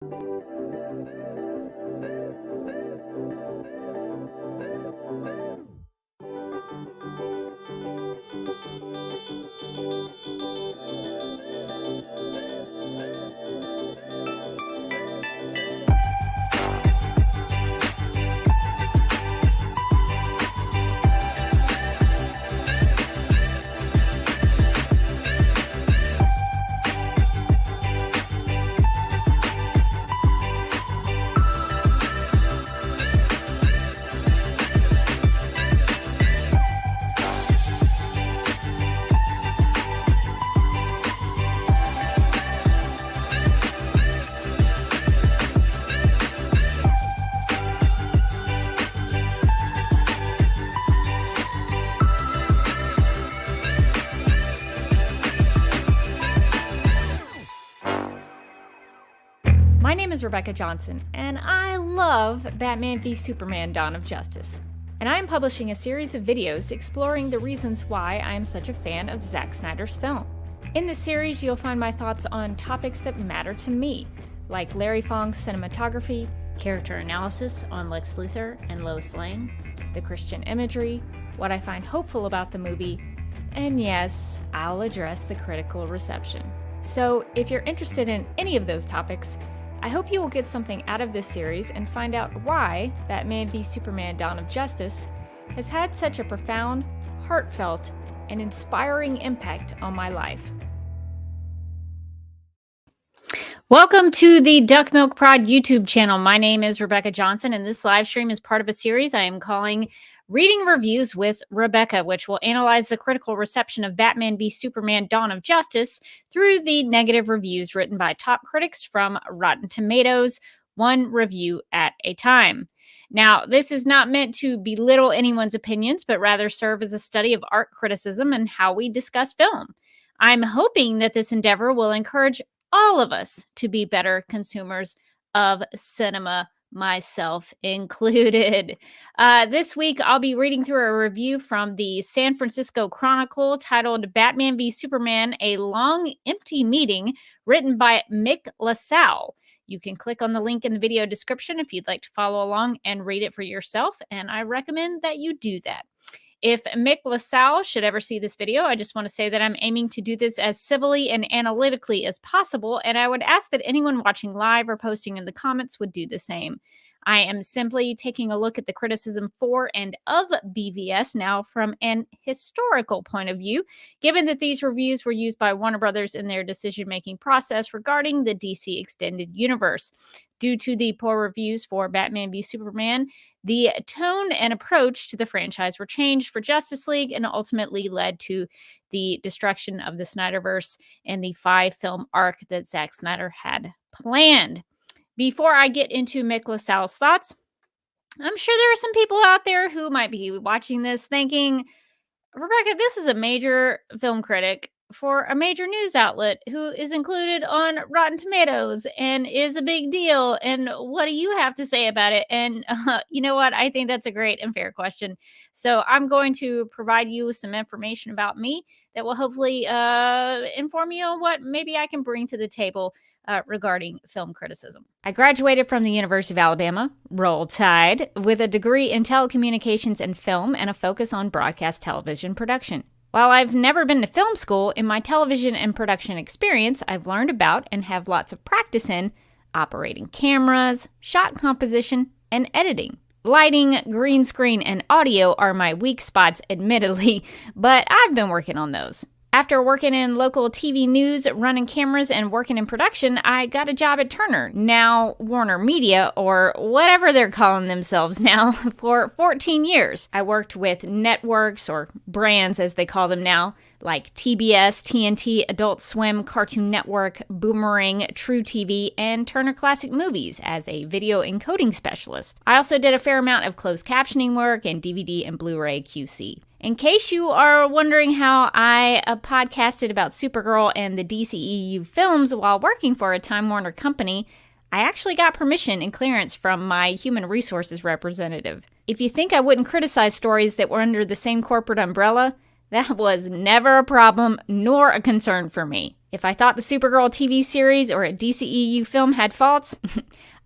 My name is Rebecca Johnson, and I love Batman v Superman: Dawn of Justice. And I am publishing a series of videos exploring the reasons why I am such a fan of Zack Snyder's film. In this series, you'll find my thoughts on topics that matter to me, like Larry Fong's cinematography, character analysis on Lex Luthor and Lois Lane, the Christian imagery, what I find hopeful about the movie, and yes, I'll address the critical reception. So if you're interested in any of those topics, I hope you will get something out of this series and find out why Batman v Superman: Dawn of Justice has had such a profound, heartfelt, and inspiring impact on my life. Welcome to the Duck Milk Prod YouTube channel. My name is Rebecca Johnson, and this live stream is part of a series I am calling Reading Reviews with Rebecca, which will analyze the critical reception of Batman v Superman: Dawn of Justice through the negative reviews written by top critics from Rotten Tomatoes, one review at a time. Now, this is not meant to belittle anyone's opinions, but rather serve as a study of art criticism and how we discuss film. I'm hoping that this endeavor will encourage all of us to be better consumers of cinema, myself included. This week, I'll be reading through a review from the San Francisco Chronicle titled Batman v Superman: A Long Empty Meeting, written by Mick LaSalle. You can click on the link in the video description if you'd like to follow along and read it for yourself, and I recommend that you do that. If Mick LaSalle should ever see this video, I just want to say that I'm aiming to do this as civilly and analytically as possible, and I would ask that anyone watching live or posting in the comments would do the same. I am simply taking a look at the criticism for and of BVS now from an historical point of view, given that these reviews were used by Warner Brothers in their decision-making process regarding the DC Extended Universe. Due to the poor reviews for Batman v Superman, the tone and approach to the franchise were changed for Justice League and ultimately led to the destruction of the Snyderverse and the 5-film arc that Zack Snyder had planned. Before I get into Mick LaSalle's thoughts, I'm sure there are some people out there who might be watching this thinking, Rebecca, this is a major film critic for a major news outlet who is included on Rotten Tomatoes and is a big deal. And what do you have to say about it? And you know what? I think that's a great and fair question. So I'm going to provide you with some information about me that will hopefully inform you on what maybe I can bring to the table regarding film criticism. I graduated from the University of Alabama, Roll Tide, with a degree in telecommunications and film and a focus on broadcast television production. While I've never been to film school, in my television and production experience, I've learned about and have lots of practice in operating cameras, shot composition, and editing. Lighting, green screen, and audio are my weak spots, admittedly, but I've been working on those. After working in local TV news, running cameras, and working in production, I got a job at Turner, now Warner Media, or whatever they're calling themselves now, for 14 years. I worked with networks, or brands as they call them now, like TBS, TNT, Adult Swim, Cartoon Network, Boomerang, True TV, and Turner Classic Movies as a video encoding specialist. I also did a fair amount of closed captioning work and DVD and Blu-ray QC. In case you are wondering how I podcasted about Supergirl and the DCEU films while working for a Time Warner company, I actually got permission and clearance from my human resources representative. If you think I wouldn't criticize stories that were under the same corporate umbrella, that was never a problem nor a concern for me. If I thought the Supergirl TV series or a DCEU film had faults,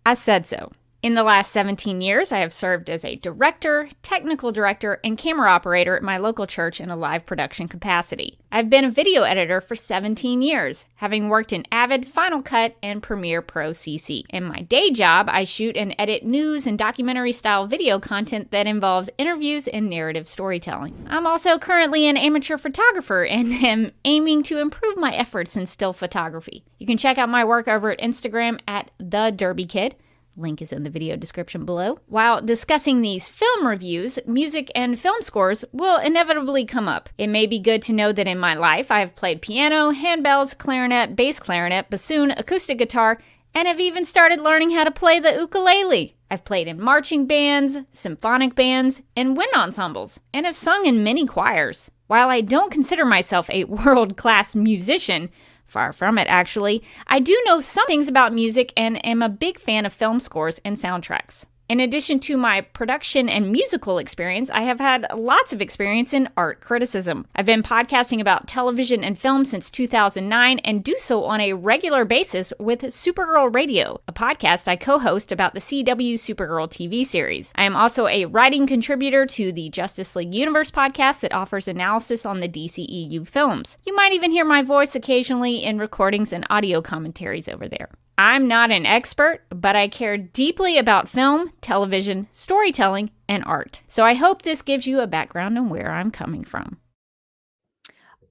I said so. In the last 17 years, I have served as a director, technical director, and camera operator at my local church in a live production capacity. I've been a video editor for 17 years, having worked in Avid, Final Cut, and Premiere Pro CC. In my day job, I shoot and edit news and documentary-style video content that involves interviews and narrative storytelling. I'm also currently an amateur photographer and am aiming to improve my efforts in still photography. You can check out my work over at Instagram at @TheDerbyKid. Link is in the video description below. While discussing these film reviews, music and film scores will inevitably come up. It may be good to know that in my life I have played piano, handbells, clarinet, bass clarinet, bassoon, acoustic guitar, and have even started learning how to play the ukulele. I've played in marching bands, symphonic bands, and wind ensembles, and have sung in many choirs. While I don't consider myself a world-class musician, far from it, actually, I do know some things about music and am a big fan of film scores and soundtracks. In addition to my production and musical experience, I have had lots of experience in art criticism. I've been podcasting about television and film since 2009 and do so on a regular basis with Supergirl Radio, a podcast I co-host about the CW Supergirl TV series. I am also a writing contributor to the Justice League Universe podcast that offers analysis on the DCEU films. You might even hear my voice occasionally in recordings and audio commentaries over there. I'm not an expert, but I care deeply about film, television, storytelling, and art. So I hope this gives you a background on where I'm coming from.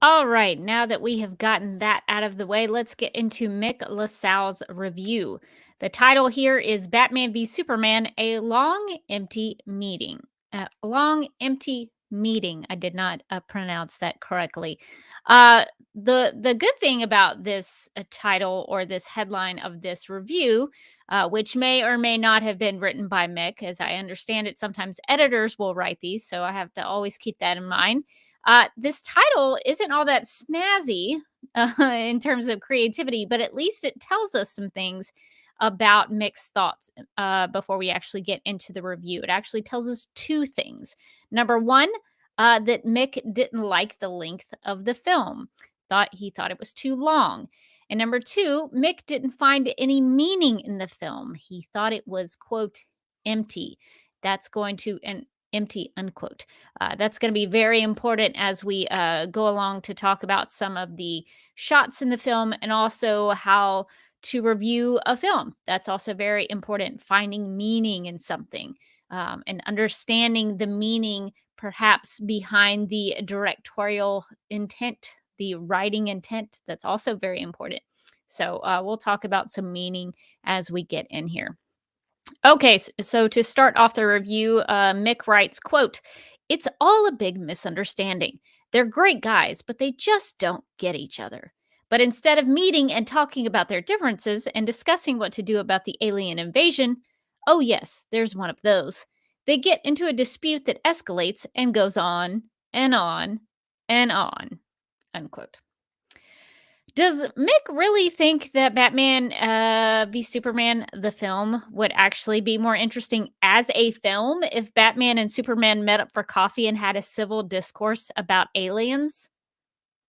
All right, now that we have gotten that out of the way, let's get into Mick LaSalle's review. The title here is Batman v Superman, A Long Empty Meeting. Long Empty Meeting. I did not pronounce that correctly. The good thing about this title or this headline of this review, which may or may not have been written by Mick, as I understand it, sometimes editors will write these, so I have to always keep that in mind. This title isn't all that snazzy in terms of creativity, but at least it tells us some things about Mick's thoughts before we actually get into the review. It actually tells us two things. Number one, that Mick didn't like the length of the film. He thought it was too long. And number two, Mick didn't find any meaning in the film. He thought it was, quote, empty. That's going to, and empty, unquote. That's going to be very important as we go along to talk about some of the shots in the film and also how to review a film. That's also very important, finding meaning in something and understanding the meaning perhaps behind the directorial intent, the writing intent. That's also very important. So we'll talk about some meaning as we get in here. Okay, so to start off the review, Mick writes, quote, "It's all a big misunderstanding. They're great guys, but they just don't get each other. But instead of meeting and talking about their differences and discussing what to do about the alien invasion, oh yes, there's one of those. They get into a dispute that escalates and goes on and on and on," unquote. Does Mick really think that Batman v Superman, the film, would actually be more interesting as a film if Batman and Superman met up for coffee and had a civil discourse about aliens?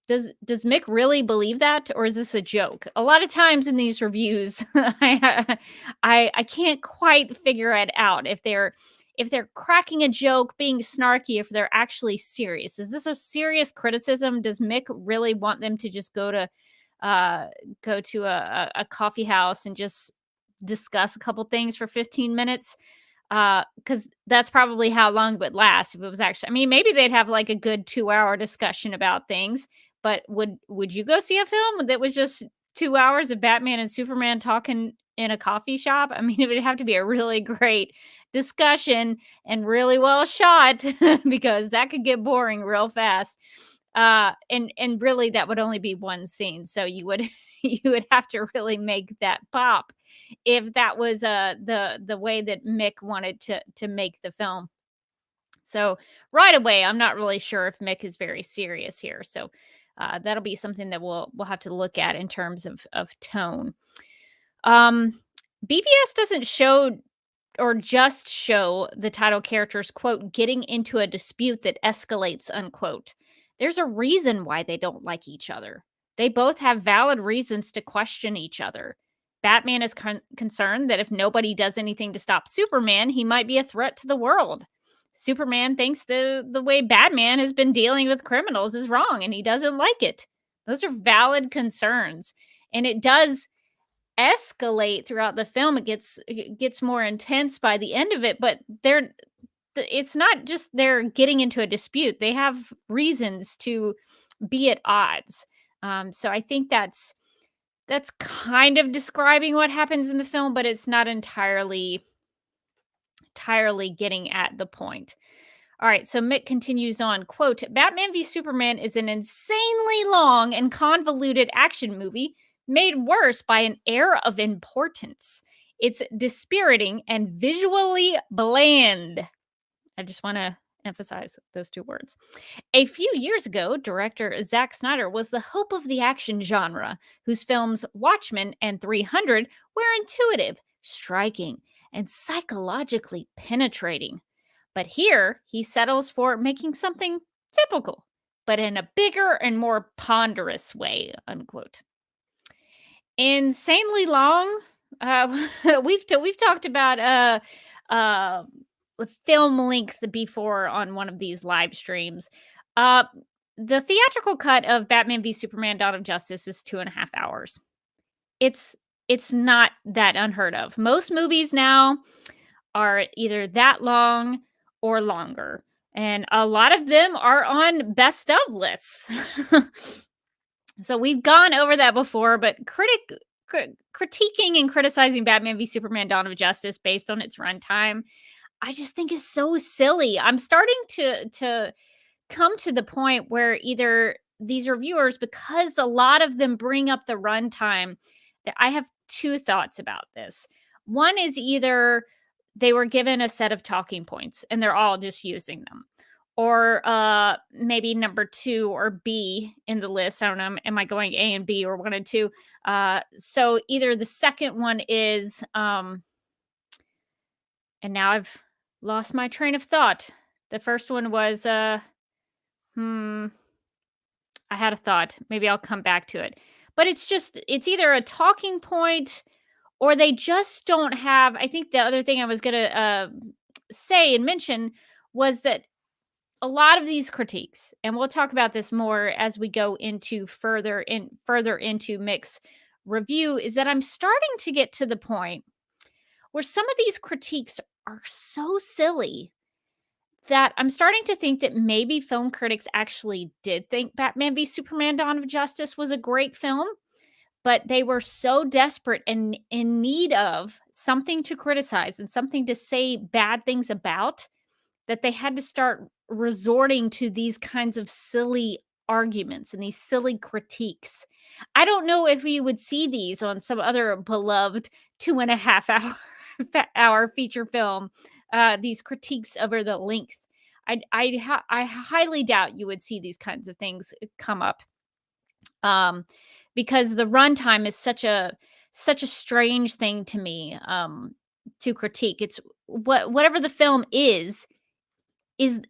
Does Mick really believe that, or is this a joke? A lot of times in these reviews, I can't quite figure it out if they're cracking a joke, being snarky, if they're actually serious. Is this a serious criticism? Does Mick really want them to just go to a coffee house and just discuss a couple things for 15 minutes? Because that's probably how long it would last if it was actually, I mean, maybe they'd have like a good 2-hour discussion about things, but would you go see a film that was just 2 hours of Batman and Superman talking in a coffee shop? I mean, it would have to be a really great discussion and really well shot because that could get boring real fast. And really that would only be one scene. So you would have to really make that pop if that was the way that Mick wanted to make the film. So right away, I'm not really sure if Mick is very serious here. So that'll be something that we'll have to look at in terms of tone. BVS doesn't show or just show the title characters, quote, getting into a dispute that escalates, unquote. There's a reason why they don't like each other. They both have valid reasons to question each other. Batman is concerned that if nobody does anything to stop Superman, he might be a threat to the world. Superman thinks the way Batman has been dealing with criminals is wrong and he doesn't like it. Those are valid concerns. And it does escalate throughout the film. It gets more intense by the end of it, but it's not just they're getting into a dispute. They have reasons to be at odds. So I think that's kind of describing what happens in the film, but it's not entirely getting at the point. All right, so Mick continues on, quote, Batman v Superman is an insanely long and convoluted action movie made worse by an air of importance. It's dispiriting and visually bland. I just want to emphasize those two words. A few years ago, director Zack Snyder was the hope of the action genre, whose films Watchmen and 300 were intuitive, striking, and psychologically penetrating. But here, he settles for making something typical, but in a bigger and more ponderous way, unquote. Insanely long. We've talked about film length before on one of these live streams. The theatrical cut of Batman v Superman: Dawn of Justice is 2.5 hours. It's not that unheard of. Most movies now are either that long or longer, and a lot of them are on best of lists. So we've gone over that before, but critiquing and criticizing Batman v Superman: Dawn of Justice based on its runtime, I just think is so silly. I'm starting to come to the point where either these reviewers, because a lot of them bring up the runtime, that I have two thoughts about this. One is either they were given a set of talking points and they're all just using them. Or maybe number 2 or B in the list. I don't know. Am I going A and B or 1 and 2? So either the second one is, and now I've lost my train of thought. The first one was, I had a thought. Maybe I'll come back to it. But it's either a talking point or they just don't have. I think the other thing I was going to say and mention was that a lot of these critiques, and we'll talk about this more as we go into further into Mick's review, is that I'm starting to get to the point where some of these critiques are so silly that I'm starting to think that maybe film critics actually did think Batman v Superman: Dawn of Justice was a great film, but they were so desperate and in need of something to criticize and something to say bad things about that they had to start resorting to these kinds of silly arguments and these silly critiques. I don't know if we would see these on some other beloved 2.5 hour feature film, these critiques over the length. I highly doubt you would see these kinds of things come up, because the runtime is such a strange thing to me, to critique. It's whatever the film is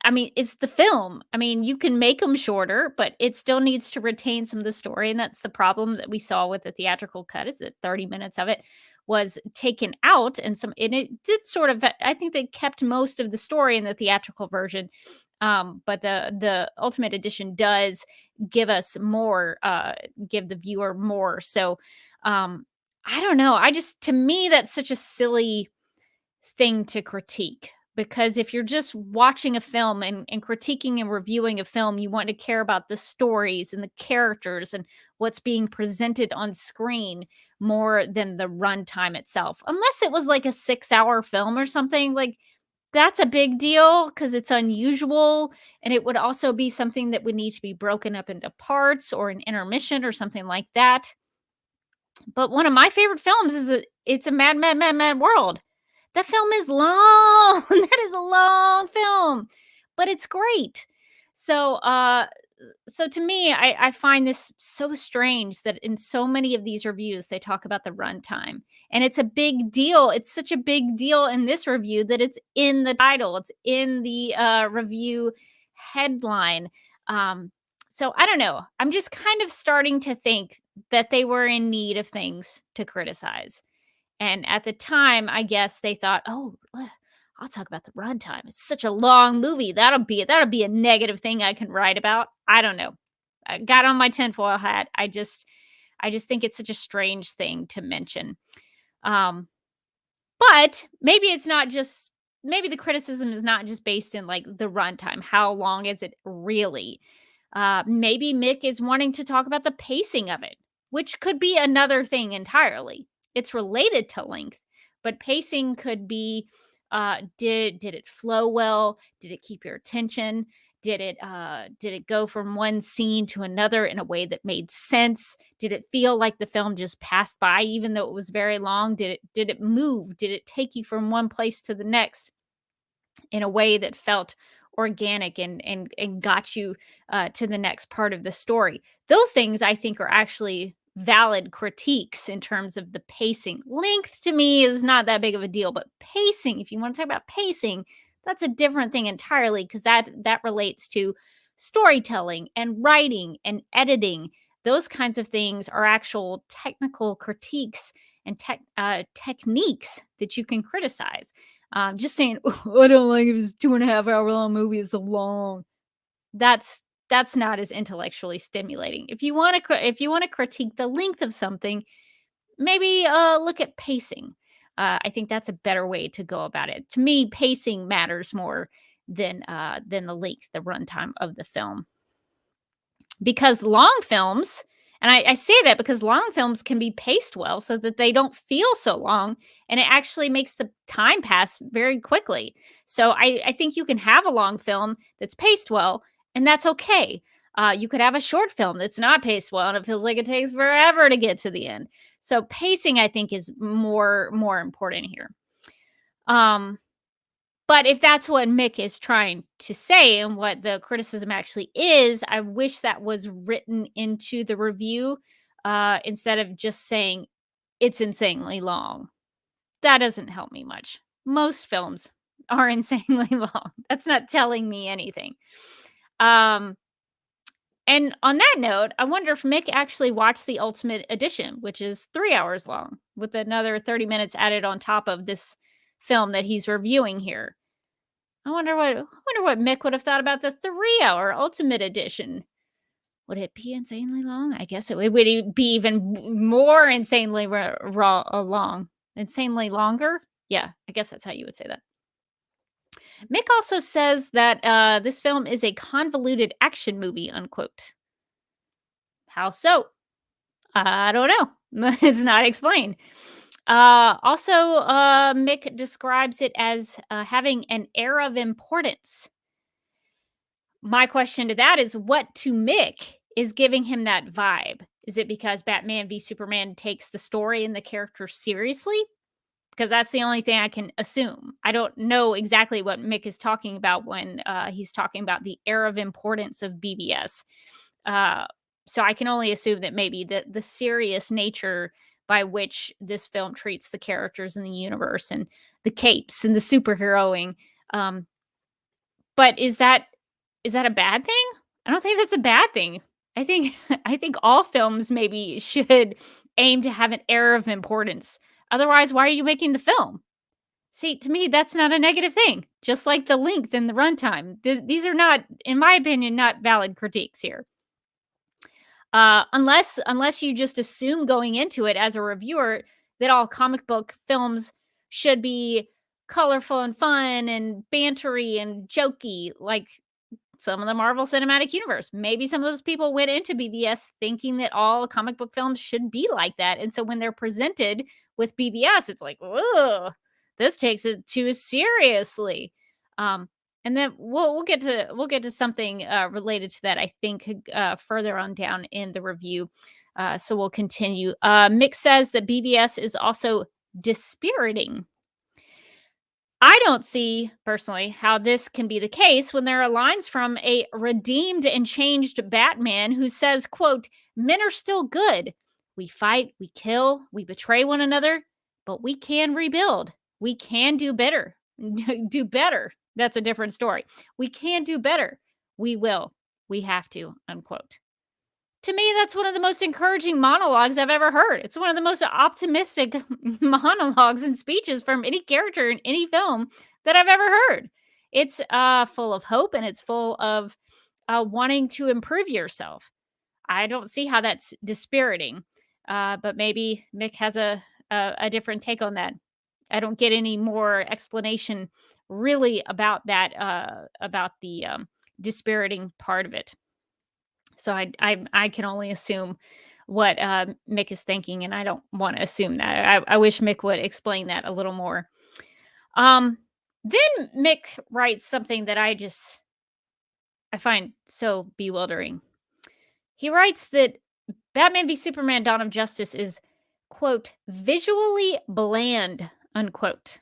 I mean, it's the film. I mean, you can make them shorter, but it still needs to retain some of the story, and that's the problem that we saw with the theatrical cut, is that 30 minutes of it was taken out, and it did sort of, I think they kept most of the story in the theatrical version, but the Ultimate Edition does give us more, give the viewer more. So, I don't know. To me, that's such a silly thing to critique. Because if you're just watching a film and critiquing and reviewing a film, you want to care about the stories and the characters and what's being presented on screen more than the runtime itself. Unless it was like a 6-hour film or something, like that's a big deal because it's unusual. And it would also be something that would need to be broken up into parts or an intermission or something like that. But one of my favorite films is It's a Mad, Mad, Mad, Mad World. That film is long. That is a long film, but it's great. So, so to me, I find this so strange that in so many of these reviews, they talk about the runtime, and it's a big deal. It's such a big deal in this review that it's in the title. It's in the review headline. So I don't know. I'm just kind of starting to think that they were in need of things to criticize. And at the time, I guess they thought, "Oh, I'll talk about the runtime. It's such a long movie. That'll be a negative thing I can write about." I don't know. I got on my tinfoil hat. I just think it's such a strange thing to mention. Um, but maybe it's not just maybe the criticism is not just based in like the runtime. How long is it really? Maybe Mick is wanting to talk about the pacing of it, which could be another thing entirely. It's related to length, but pacing could be did it flow well? Did it keep your attention? Did it go from one scene to another in a way that made sense? Did it feel like the film just passed by even though it was very long? Did it move? Did it take you from one place to the next in a way that felt organic and got you to the next part of the story? Those things I think are actually valid critiques in terms of the pacing. Length to me is not that big of a deal, but pacing, if you want to talk about pacing, that's a different thing entirely because that relates to storytelling and writing and editing. Those kinds of things are actual technical critiques and techniques that you can criticize. Just saying, "Oh, I don't like it. It's 2.5 hour long movie. It's so long." That's that's not as intellectually stimulating. If you want to critique the length of something, maybe look at pacing. I think that's a better way to go about it. To me, pacing matters more than the length, the runtime of the film, because long films, and I say that because long films can be paced well so that they don't feel so long, and it actually makes the time pass very quickly. So I think you can have a long film that's paced well, and that's okay. You could have a short film that's not paced well, and it feels like it takes forever to get to the end. So pacing, I think, is more important here. Um, but if that's what Mick is trying to say and what the criticism actually is, I wish that was written into the review, instead of just saying it's insanely long. That doesn't help me much. Most films are insanely long. That's not telling me anything. Um, and on that note, I wonder if Mick actually watched the Ultimate Edition, which is 3 hours long, with another 30 minutes added on top of this film that he's reviewing here. I wonder what Mick would have thought about the 3-hour Ultimate Edition. Would it be insanely long? I guess it would be even more insanely long. Insanely longer? Yeah, I guess that's how you would say that. Mick also says that this film is a convoluted action movie, unquote. How so? I don't know. It's not explained. Mick describes it as having an air of importance. My question to that is, what to Mick is giving him that vibe? Is it because Batman v Superman takes the story and the character seriously? Because that's the only thing I can assume. I don't know exactly what Mick is talking about when he's talking about the air of importance of BVS. Uh, so I can only assume that maybe the serious nature by which this film treats the characters in the universe and the capes and the superheroing. Um, but is that a bad thing? I don't think that's a bad thing. I think I think all films maybe should aim to have an air of importance. Otherwise, why are you making the film? See, to me, that's not a negative thing. Just like the length and the runtime. These are not, in my opinion, not valid critiques here. Unless you just assume going into it as a reviewer that all comic book films should be colorful and fun and bantery and jokey, like some of the Marvel Cinematic Universe. Maybe some of those people went into BVS thinking that all comic book films should be like that. And so when they're presented with BVS, it's like, "Whoa, this takes it too seriously." Um, and then we'll get to something related to that, I think, further on down in the review. So we'll continue. Mick says that BVS is also dispiriting. I don't see, personally, how this can be the case when there are lines from a redeemed and changed Batman who says, quote, "Men are still good. We fight, we kill, we betray one another, but we can rebuild. We can do better." Do better. That's a different story. We can do better. We will. We have to, unquote. To me, that's one of the most encouraging monologues I've ever heard. It's one of the most optimistic monologues and speeches from any character in any film that I've ever heard. It's full of hope and it's full of wanting to improve yourself. I don't see how that's dispiriting, but maybe Mick has a different take on that. I don't get any more explanation really about that, about the dispiriting part of it. So I can only assume what Mick is thinking, and I don't want to assume that. I wish Mick would explain that a little more. Um, then Mick writes something that I find so bewildering. He writes that Batman v Superman: Dawn of Justice is, quote, visually bland, unquote.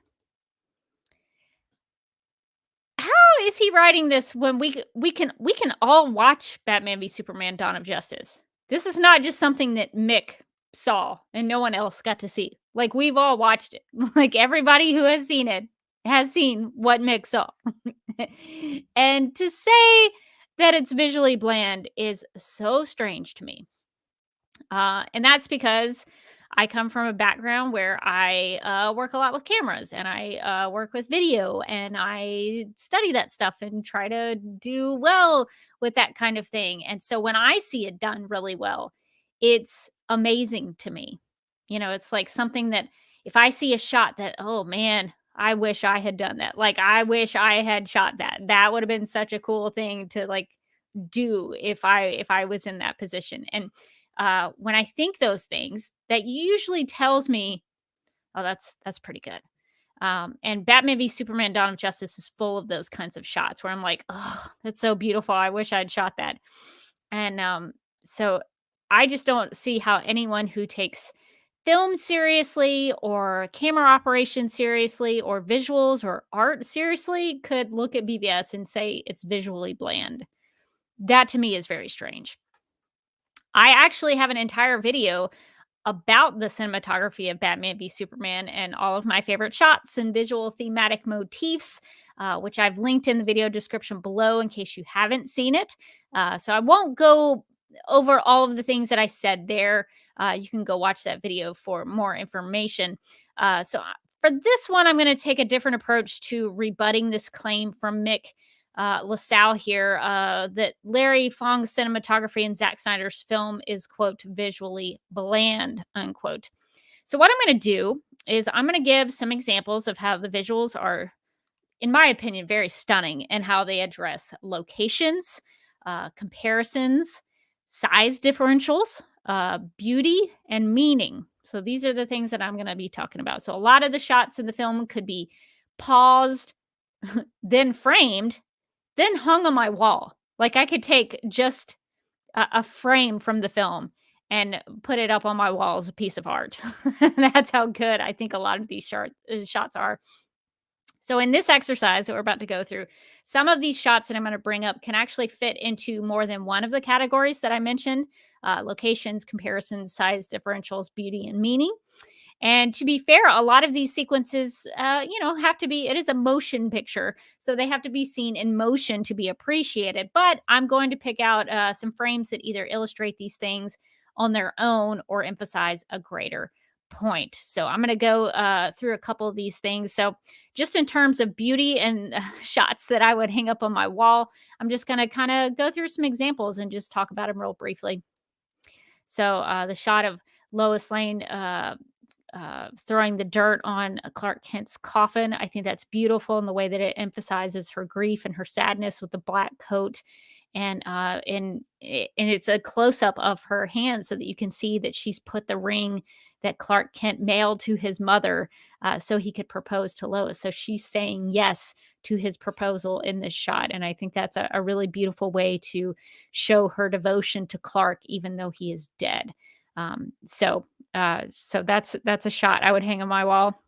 How is he writing this when we can all watch Batman v Superman: Dawn of Justice? This is not just something that Mick saw and no one else got to see. Like, we've all watched it. Like, everybody who has seen it has seen what Mick saw. And to say that it's visually bland is so strange to me. And that's because I come from a background where I work a lot with cameras and I work with video and I study that stuff and try to do well with that kind of thing. And so when I see it done really well, it's amazing to me. It's like something that if I see a shot that, oh man, I wish I had done that. Like, I wish I had shot that. That would have been such a cool thing to like do if I was in that position. And when I think those things, that usually tells me, oh, that's pretty good. And Batman v Superman: Dawn of Justice is full of those kinds of shots where I'm like, oh, that's so beautiful. I wish I'd shot that. And so I just don't see how anyone who takes film seriously or camera operation seriously or visuals or art seriously could look at BVS and say it's visually bland. That to me is very strange. I actually have an entire video about the cinematography of Batman v Superman and all of my favorite shots and visual thematic motifs, which I've linked in the video description below in case you haven't seen it. So I won't go over all of the things that I said there. You can go watch that video for more information. For this one, I'm going to take a different approach to rebutting this claim from Mick LaSalle here, that Larry Fong's cinematography in Zack Snyder's film is, quote, visually bland, unquote. So what I'm going to do is I'm going to give some examples of how the visuals are, in my opinion, very stunning and how they address locations, comparisons, size differentials, beauty, and meaning. So these are the things that I'm going to be talking about. So a lot of the shots in the film could be paused, then framed, then hung on my wall. Like, I could take just a frame from the film and put it up on my wall as a piece of art. That's how good I think a lot of these shots are. So in this exercise that we're about to go through, some of these shots that I'm going to bring up can actually fit into more than one of the categories that I mentioned: locations, comparisons, size differentials, beauty, and meaning. And to be fair, a lot of these sequences, have to be, it is a motion picture. So they have to be seen in motion to be appreciated. But I'm going to pick out some frames that either illustrate these things on their own or emphasize a greater point. So I'm going to go through a couple of these things. So just in terms of beauty and shots that I would hang up on my wall, I'm just going to kind of go through some examples and just talk about them real briefly. So the shot of Lois Lane throwing the dirt on Clark Kent's coffin. I think that's beautiful in the way that it emphasizes her grief and her sadness with the black coat. And it's a close up of her hand so that you can see that she's put the ring that Clark Kent mailed to his mother so he could propose to Lois. So she's saying yes to his proposal in this shot. And I think that's a really beautiful way to show her devotion to Clark, even though he is dead. So that's a shot I would hang on my wall.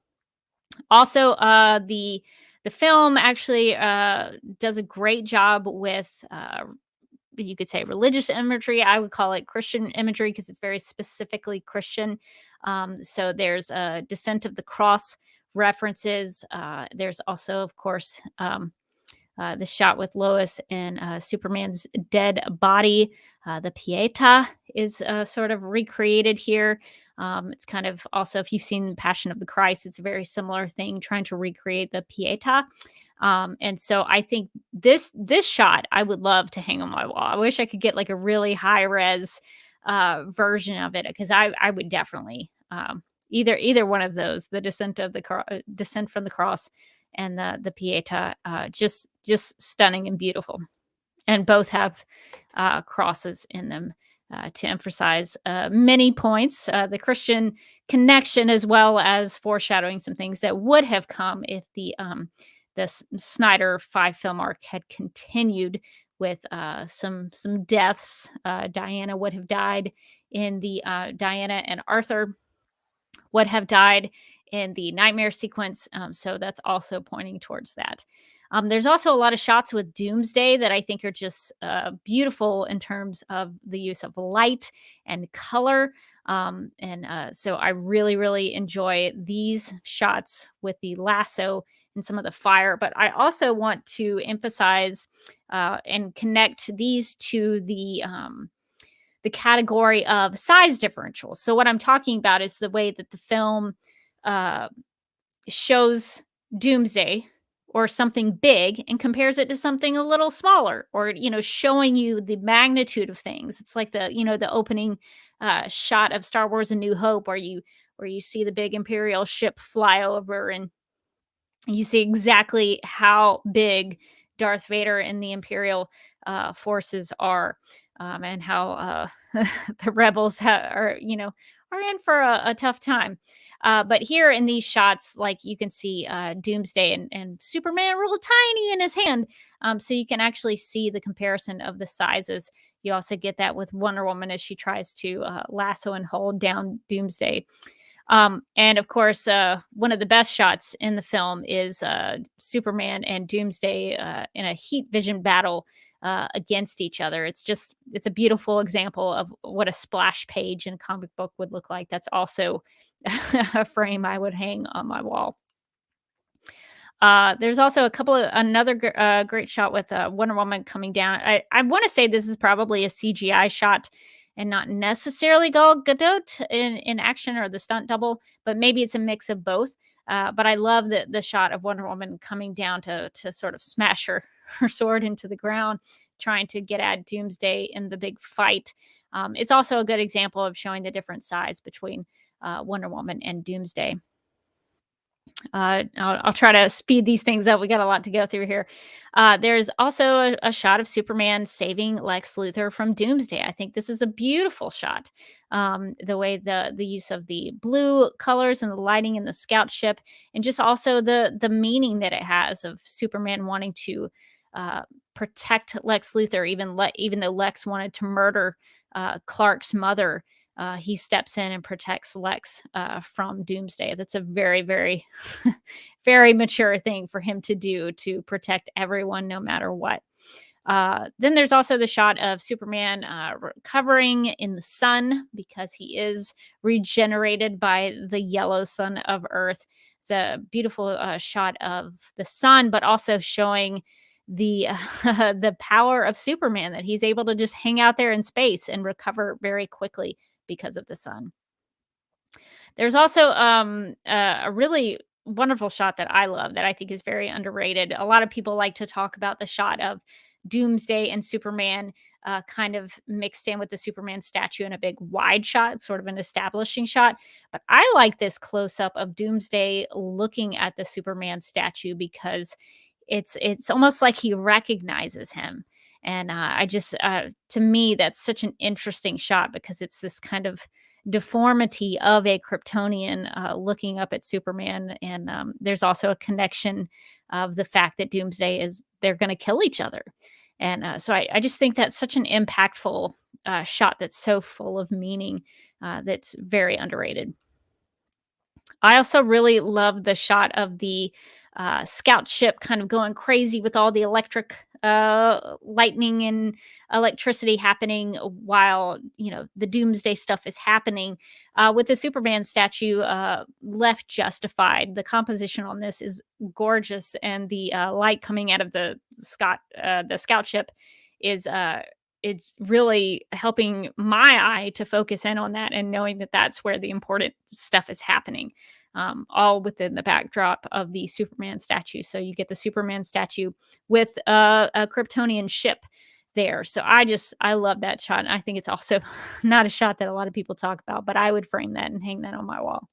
Also, the film actually does a great job with you could say religious imagery. I would call it Christian imagery because it's very specifically Christian. So there's a descent of the cross references. There's also, of course, the shot with Lois and Superman's dead body. The Pieta is sort of recreated here. It's kind of also, if you've seen Passion of the Christ, it's a very similar thing, trying to recreate the Pieta. And so I think this shot I would love to hang on my wall. I wish I could get like a really high res version of it, because I would definitely either one of those, the descent from the cross and the Pieta, just stunning and beautiful, and both have crosses in them to emphasize many points, the Christian connection, as well as foreshadowing some things that would have come if the Snyder 5 film arc had continued with some deaths. Diana would have died in the Diana and Arthur would have died in the nightmare sequence. So that's also pointing towards that. There's also a lot of shots with Doomsday that I think are just beautiful in terms of the use of light and color. So I really, really enjoy these shots with the lasso and some of the fire. But I also want to emphasize and connect these to the category of size differentials. So what I'm talking about is the way that the film uh, shows Doomsday or something big and compares it to something a little smaller, or showing you the magnitude of things. It's like the opening shot of Star Wars: A New Hope, where you see the big Imperial ship fly over, and you see exactly how big Darth Vader and the Imperial forces are, and how the rebels are in for a tough time. But here in these shots, like, you can see Doomsday and Superman real tiny in his hand, so you can actually see the comparison of the sizes. You also get that with Wonder Woman as she tries to lasso and hold down Doomsday. And of course, one of the best shots in the film is Superman and Doomsday in a heat vision battle against each other. It's a beautiful example of what a splash page in a comic book would look like. That's also a frame I would hang on my wall. There's also another great shot with Wonder Woman coming down. I want to say this is probably a CGI shot and not necessarily Gal Gadot in action, or the stunt double, but maybe it's a mix of both. But I love the shot of Wonder Woman coming down to sort of smash her sword into the ground, trying to get at Doomsday in the big fight. It's also a good example of showing the different size between Wonder Woman and Doomsday. I'll try to speed these things up. We got a lot to go through here. There's also a shot of Superman saving Lex Luthor from Doomsday. I think this is a beautiful shot. The way the use of the blue colors and the lighting in the scout ship, and just also the meaning that it has of Superman wanting to protect Lex Luthor, even though Lex wanted to murder Clark's mother. He steps in and protects Lex from Doomsday. That's a very, very, very mature thing for him to do, to protect everyone no matter what. Then there's also the shot of Superman recovering in the sun, because he is regenerated by the yellow sun of Earth. It's a beautiful shot of the sun, but also showing the the power of Superman, that he's able to just hang out there in space and recover very quickly because of the sun. There's also a really wonderful shot that I love, that I think is very underrated. A lot of people like to talk about the shot of Doomsday and Superman kind of mixed in with the Superman statue in a big wide shot, sort of an establishing shot. But I like this close up of Doomsday looking at the Superman statue, because it's almost like he recognizes him. And to me, that's such an interesting shot, because it's this kind of deformity of a Kryptonian looking up at Superman. And there's also a connection of the fact that they're going to kill each other. And so I just think that's such an impactful shot that's so full of meaning, that's very underrated. I also really love the shot of the scout ship kind of going crazy with all the electric lightning and electricity happening while, the doomsday stuff is happening. With the Superman statue left justified, the composition on this is gorgeous, and the light coming out of the scout ship is it's really helping my eye to focus in on that and knowing that that's where the important stuff is happening, all within the backdrop of the Superman statue. So you get the Superman statue with a Kryptonian ship there. So I love that shot. And I think it's also not a shot that a lot of people talk about, but I would frame that and hang that on my wall.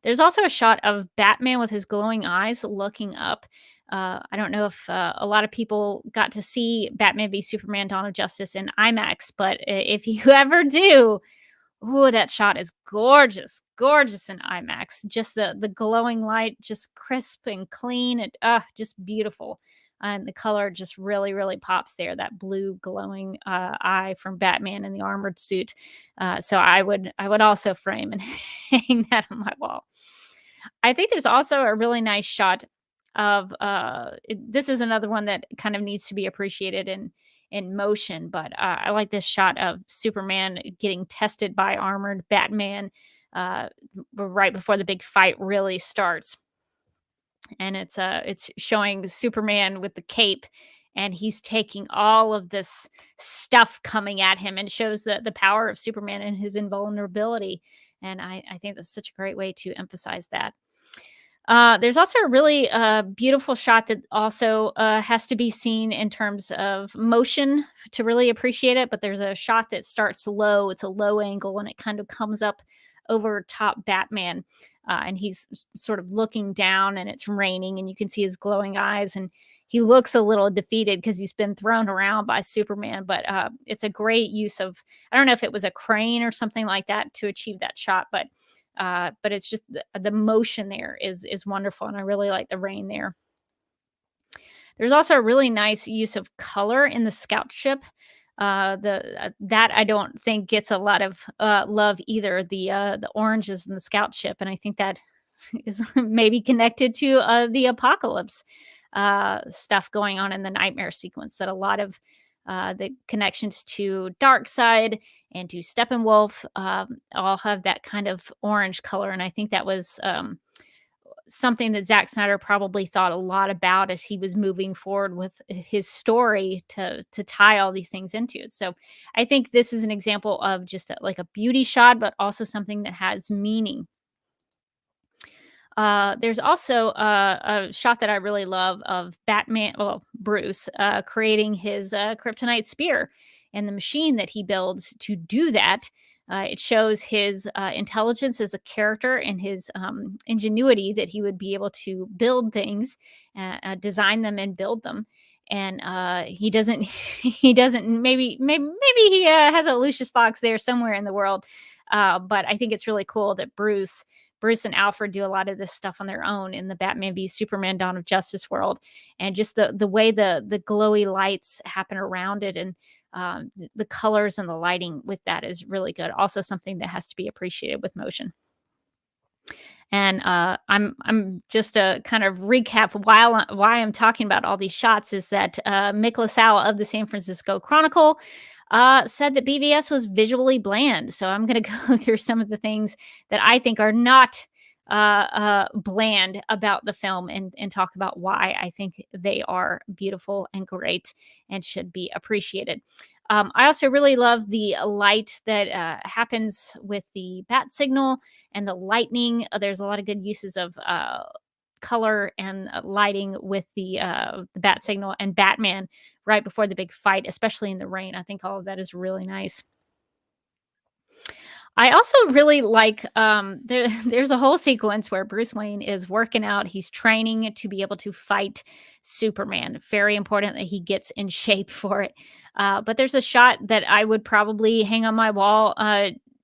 There's also a shot of Batman with his glowing eyes looking up. I don't know if a lot of people got to see Batman v Superman: Dawn of Justice in IMAX, but if you ever do, ooh, that shot is gorgeous, gorgeous in IMAX. Just the glowing light, just crisp and clean, and just beautiful. And the color just really, really pops there. That blue glowing eye from Batman in the armored suit. So I would also frame and hang that on my wall. I think there's also a really nice shot of this is another one that kind of needs to be appreciated in motion, but I like this shot of Superman getting tested by armored Batman right before the big fight really starts. And it's showing Superman with the cape, and he's taking all of this stuff coming at him, and shows the power of Superman and his invulnerability. And I think that's such a great way to emphasize that. There's also a really beautiful shot that also has to be seen in terms of motion to really appreciate it. But there's a shot that starts low. It's a low angle, and it kind of comes up over top Batman. And he's sort of looking down, and it's raining, and you can see his glowing eyes, and he looks a little defeated because he's been thrown around by Superman. But it's a great use of, I don't know if it was a crane or something like that to achieve that shot, but it's just the motion there is wonderful, and I really like the rain there. There's also a really nice use of color in the scout ship. That I don't think gets a lot of love either. The oranges in the scout ship, and I think that is maybe connected to the apocalypse stuff going on in the nightmare sequence. That a lot of the connections to Darkseid and to Steppenwolf all have that kind of orange color, and I think that was something that Zack Snyder probably thought a lot about as he was moving forward with his story to tie all these things into it. So I think this is an example of just like a beauty shot, but also something that has meaning. There's also a shot that I really love of Bruce creating his kryptonite spear, and the machine that he builds to do that. It shows his intelligence as a character and his ingenuity that he would be able to build things, design them, and build them. And he doesn't. He doesn't. Maybe he has a Lucius Fox there somewhere in the world. But I think it's really cool that Bruce and Alfred do a lot of this stuff on their own in the Batman v Superman: Dawn of Justice world, and just the way the glowy lights happen around it, and the colors and the lighting with that is really good. Also something that has to be appreciated with motion. And I'm just a kind of recap why I'm talking about all these shots is that Mick LaSalle of the San Francisco Chronicle said that BVS was visually bland. So I'm going to go through some of the things that I think are not bland about the film, and talk about why I think they are beautiful and great and should be appreciated. I also really love the light that happens with the bat signal and the lightning. There's a lot of good uses of color and lighting with the bat signal and Batman right before the big fight, especially in the rain. I think all of that is really nice. I also really like there's a whole sequence where Bruce Wayne is working out. He's training to be able to fight Superman. Very important that he gets in shape for it. But there's a shot that I would probably hang on my wall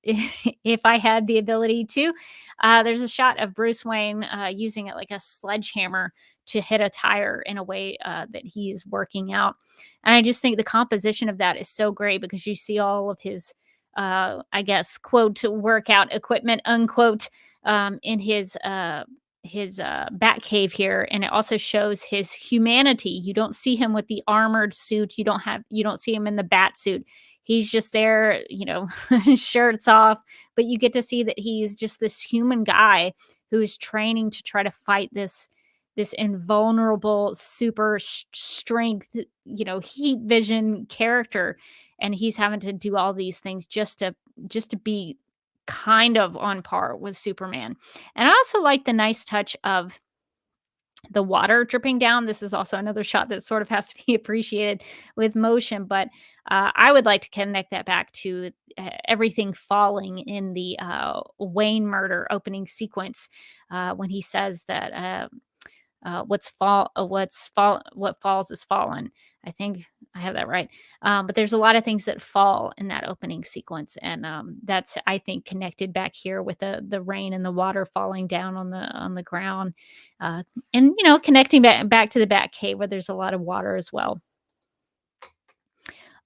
if I had the ability to. There's a shot of Bruce Wayne using it like a sledgehammer to hit a tire in a way that he's working out. And I just think the composition of that is so great because you see all of his I guess, quote, workout equipment, unquote, in his bat cave here, and it also shows his humanity. You don't see him with the armored suit. You don't see him in the bat suit. He's just there, shirts off, but you get to see that he's just this human guy who's training to try to fight this invulnerable super strength, heat vision character, and he's having to do all these things just to be kind of on par with Superman. And I also like the nice touch of the water dripping down. This is also another shot that sort of has to be appreciated with motion, but I would like to connect that back to everything falling in the Wayne murder opening sequence, when he says that what falls is fallen. I think I have that right. But there's a lot of things that fall in that opening sequence, and that's, I think, connected back here with the rain and the water falling down on the ground, and connecting back to the Bat Cave where there's a lot of water as well.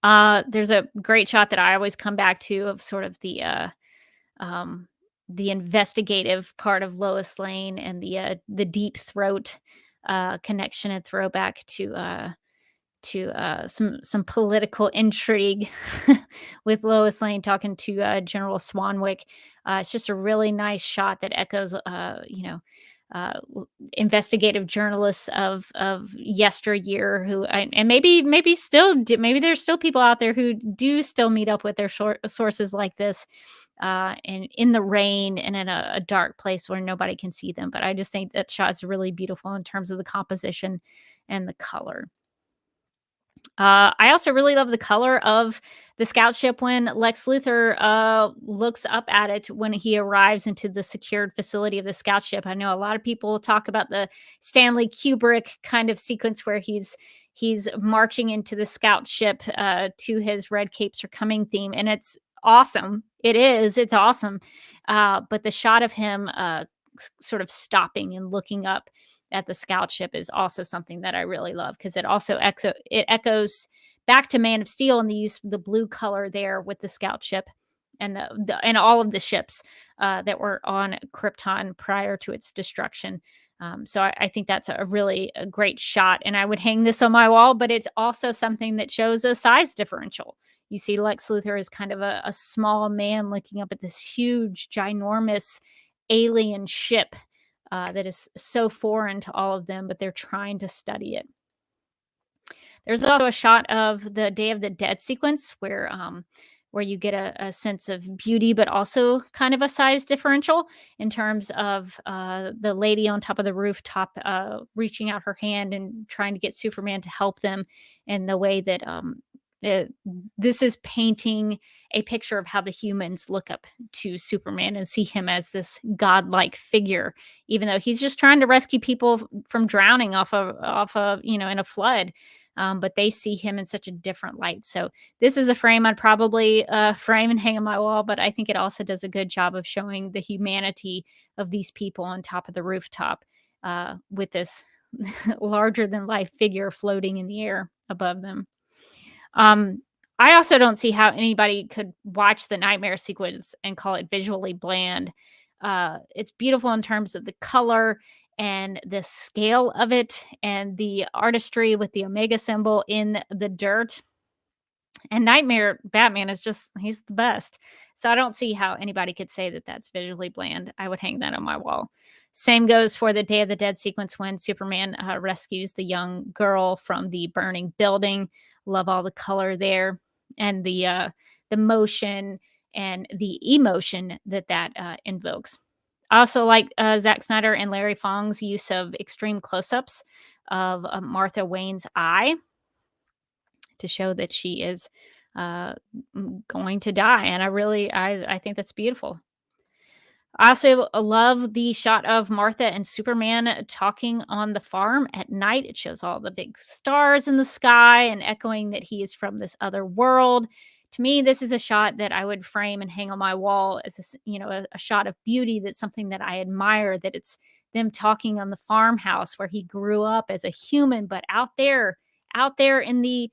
There's a great shot that I always come back to of sort of the investigative part of Lois Lane and the deep throat connection and throwback to some political intrigue with Lois Lane talking to General Swanwick. It's just a really nice shot that echoes, investigative journalists of yesteryear and maybe there's still people out there who do still meet up with their sources like this, and in the rain and in a dark place where nobody can see them. But I just think that shot is really beautiful in terms of the composition and the color. I also really love the color of the scout ship when Lex Luthor looks up at it when he arrives into the secured facility of the scout ship. I know a lot of people talk about the Stanley Kubrick kind of sequence where he's marching into the scout ship to his Red Capes Are Coming theme, and it's awesome. It's awesome. But the shot of him sort of stopping and looking up at the scout ship is also something that I really love, because it also echoes back to Man of Steel and the use of the blue color there with the scout ship and and all of the ships that were on Krypton prior to its destruction. So I think that's a great shot, and I would hang this on my wall. But it's also something that shows a size differential. You see Lex Luthor is kind of a small man looking up at this huge, ginormous alien ship that is so foreign to all of them, but they're trying to study it. There's also a shot of the Day of the Dead sequence where you get a sense of beauty, but also kind of a size differential in terms of the lady on top of the rooftop reaching out her hand and trying to get Superman to help them, and the way that this is painting a picture of how the humans look up to Superman and see him as this godlike figure, even though he's just trying to rescue people from drowning off of in a flood. But they see him in such a different light. So this is a frame I'd probably frame and hang on my wall, but I think it also does a good job of showing the humanity of these people on top of the rooftop with this larger than life figure floating in the air above them. I also don't see how anybody could watch the nightmare sequence and call it visually bland. It's beautiful in terms of the color and the scale of it and the artistry with the Omega symbol in the dirt. And Nightmare Batman he's the best. So I don't see how anybody could say that that's visually bland. I would hang that on my wall. Same goes for the Day of the Dead sequence when Superman rescues the young girl from the burning building. Love all the color there and the motion and the emotion that invokes. I also like Zack Snyder and Larry Fong's use of extreme close-ups of Martha Wayne's eye to show that she is going to die. And I think that's beautiful. I also love the shot of Martha and Superman talking on the farm at night. It shows all the big stars in the sky and echoing that he is from this other world. To me, this is a shot that I would frame and hang on my wall as a shot of beauty. That's something that I admire, that it's them talking on the farmhouse where he grew up as a human, but out there in the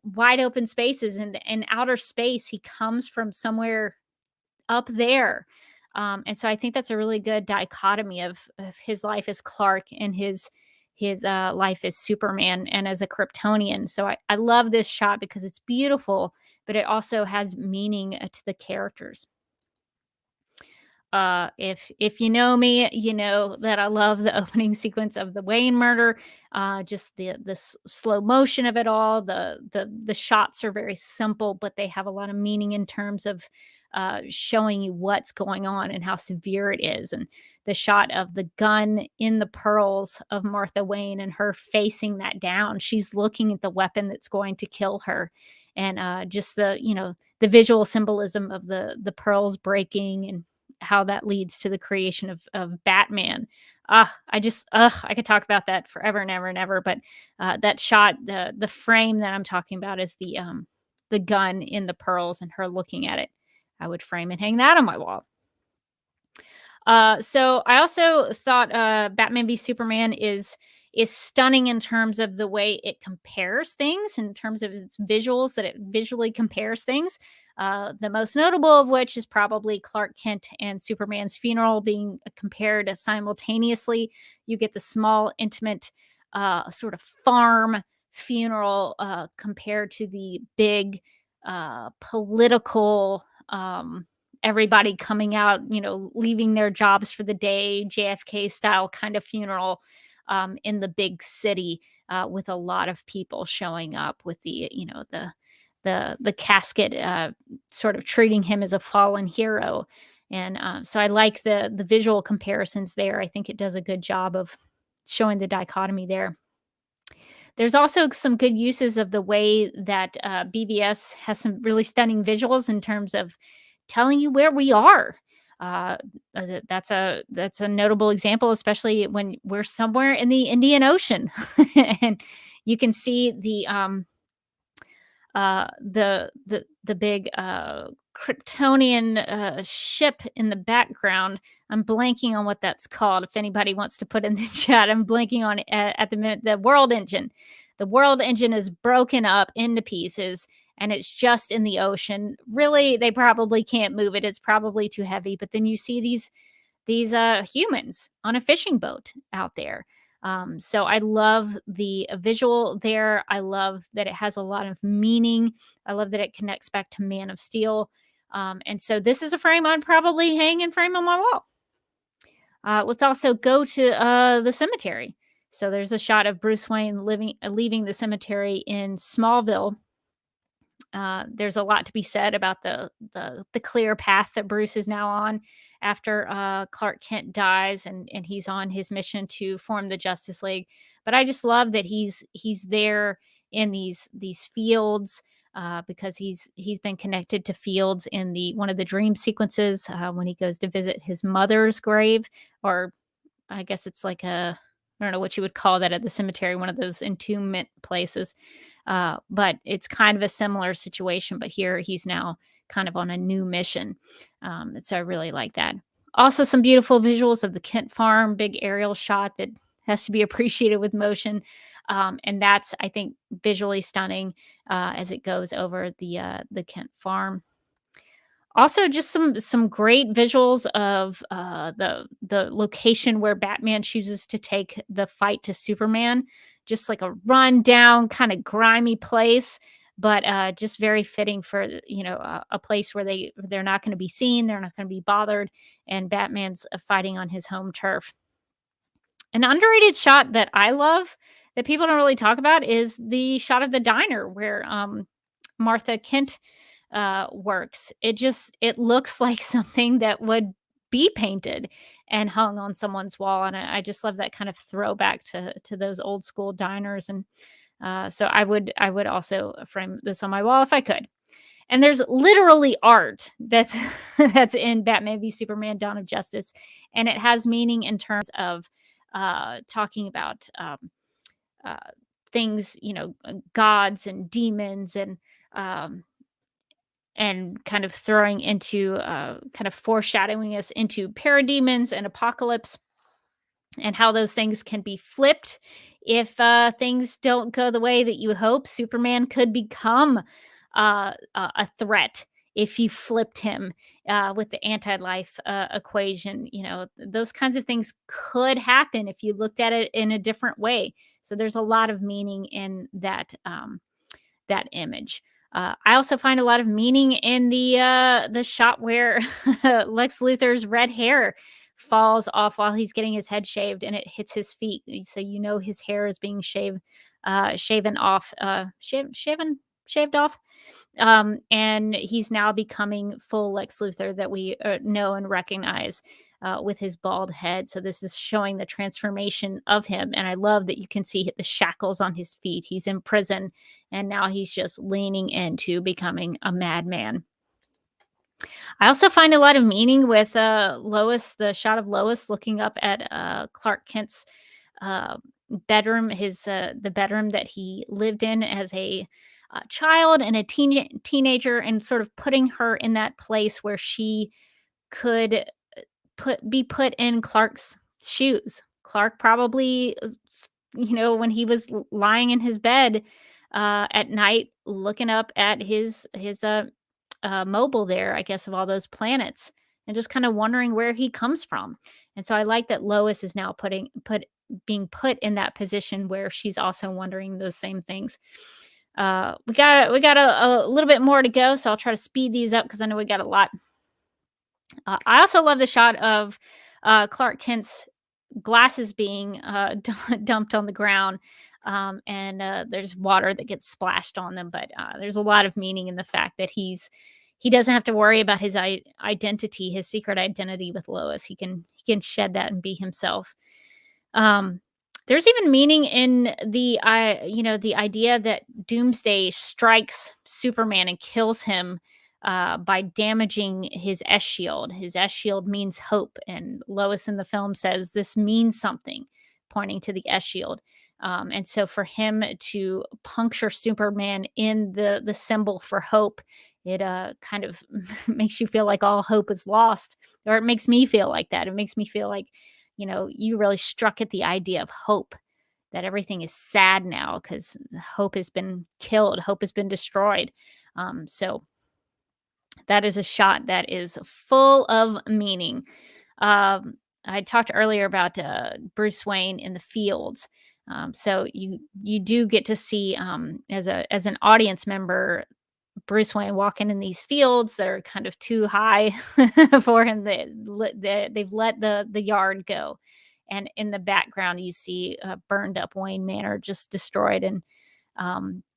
wide open spaces and in outer space, he comes from somewhere up there. And so I think that's a really good dichotomy of his life as Clark and his life as Superman and as a Kryptonian. So I love this shot because it's beautiful, but it also has meaning to the characters. If you know me, you know that I love the opening sequence of the Wayne murder. Just the slow motion of it all. The shots are very simple, but they have a lot of meaning in terms of showing you what's going on and how severe it is. And the shot of the gun in the pearls of Martha Wayne and her facing that down. She's looking at the weapon that's going to kill her, and just the visual symbolism of the pearls breaking and how that leads to the creation of Batman. I could talk about that forever and ever and ever. But that shot, the frame that I'm talking about is the gun in the pearls and her looking at it. I would frame and hang that on my wall. So I also thought Batman v Superman is stunning in terms of the way it compares things, in terms of its visuals, that it visually compares things. The most notable of which is probably Clark Kent and Superman's funeral being compared simultaneously. You get the small, intimate, sort of farm funeral compared to the big political. Everybody coming out, leaving their jobs for the day, JFK style kind of funeral in the big city, with a lot of people showing up with the casket, sort of treating him as a fallen hero. And so I like the visual comparisons there. I think it does a good job of showing the dichotomy there. There's also some good uses of the way that BVS has some really stunning visuals in terms of telling you where we are. That's a notable example, especially when we're somewhere in the Indian Ocean, and you can see the big Kryptonian ship in the background. I'm blanking on what that's called. If anybody wants to put in the chat, I'm blanking on it at the minute. The World Engine. The World Engine is broken up into pieces, and it's just in the ocean. Really, they probably can't move it. It's probably too heavy. But then you see these humans on a fishing boat out there. So I love the visual there. I love that it has a lot of meaning. I love that it connects back to Man of Steel. And so this is a frame I'd probably hang and frame on my wall. Let's also go to the cemetery. So there's a shot of Bruce Wayne leaving the cemetery in Smallville. There's a lot to be said about the clear path that Bruce is now on after Clark Kent dies, and he's on his mission to form the Justice League. But I just love that he's there in these fields, because he's been connected to fields in one of the dream sequences, when he goes to visit his mother's grave, or I guess it's like I don't know what you would call that at the cemetery, one of those entombment places. But it's kind of a similar situation, but here he's now kind of on a new mission. So I really like that. Also, some beautiful visuals of the Kent farm, big aerial shot that has to be appreciated with motion. And that's, I think, visually stunning as it goes over the Kent farm. Also, just some great visuals of the location where Batman chooses to take the fight to Superman. Just like a run down, kind of grimy place, but just very fitting for a place where they're not going to be seen, they're not going to be bothered, and Batman's fighting on his home turf. An underrated shot that I love that people don't really talk about is the shot of the diner where Martha Kent works. It looks like something that would be painted and hung on someone's wall, and I just love that kind of throwback to those old school diners. And so I would also frame this on my wall if I could. And there's literally art that's that's in Batman v Superman: Dawn of Justice, and it has meaning in terms of talking about things, gods and demons, and kind of throwing into kind of foreshadowing us into parademons and apocalypse, and how those things can be flipped if things don't go the way that you hope. Superman could become a threat if you flipped him with the anti-life equation. Those kinds of things could happen if you looked at it in a different way. So there's a lot of meaning in that image. I also find a lot of meaning in the shot where Lex Luthor's red hair falls off while he's getting his head shaved, and it hits his feet. So his hair is being shaven off, shaved off, and he's now becoming full Lex Luthor that we know and recognize with his bald head. So this is showing the transformation of him. And I love that you can see the shackles on his feet. He's in prison, and now he's just leaning into becoming a madman. I also find a lot of meaning with Lois, the shot of Lois looking up at Clark Kent's uh, bedroom, the bedroom that he lived in as a child and a teenager, and sort of putting her in that place where she could be put in Clark's shoes. Clark probably, when he was lying in his bed at night, looking up at his mobile there, I guess, of all those planets, and just kind of wondering where he comes from. And so I like that Lois is now being put in that position where she's also wondering those same things. We got a little bit more to go, so I'll try to speed these up because I know we got a lot. I also love the shot of Clark Kent's glasses being dumped on the ground, and there's water that gets splashed on them. But there's a lot of meaning in the fact that he doesn't have to worry about his identity, his secret identity with Lois. He can shed that and be himself. There's even meaning in the idea that Doomsday strikes Superman and kills him by damaging his S shield. His S shield means hope, and Lois in the film says this means something, pointing to the S shield. And so for him to puncture Superman in the symbol for hope, it kind of makes you feel like all hope is lost, or it makes me feel like that. It makes me feel like, you really struck at the idea of hope, that everything is sad now because hope has been killed, hope has been destroyed. So that is a shot that is full of meaning. I talked earlier about Bruce Wayne in the fields. So you do get to see, as an audience member, Bruce Wayne walking in these fields that are kind of too high for him. They've let the yard go, and in the background you see burned up Wayne Manor, just destroyed and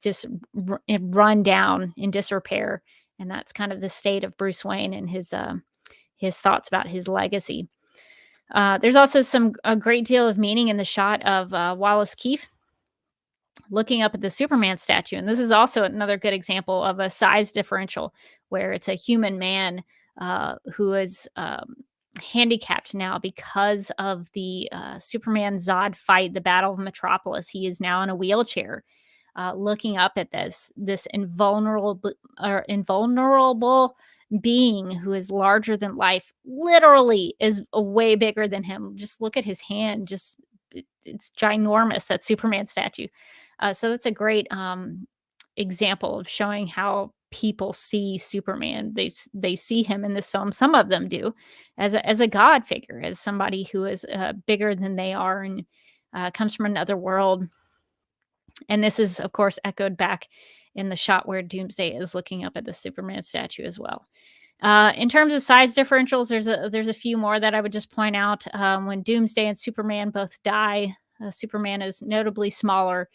just run down in disrepair. And that's kind of the state of Bruce Wayne and his thoughts about his legacy. There's also a great deal of meaning in the shot of Wallace Keefe looking up at the Superman statue. And this is also another good example of a size differential where it's a human man who is handicapped now because of the Superman Zod fight, the Battle of Metropolis. He is now in a wheelchair, looking up at this invulnerable being who is larger than life, literally is way bigger than him. Just look at his hand, it's ginormous, that Superman statue. So that's a great example of showing how people see Superman. They see him in this film, some of them do, as a god figure, as somebody who is bigger than they are and comes from another world. And this is, of course, echoed back in the shot where Doomsday is looking up at the Superman statue as well. In terms of size differentials, there's a few more that I would just point out. When Doomsday and Superman both die, Superman is notably smaller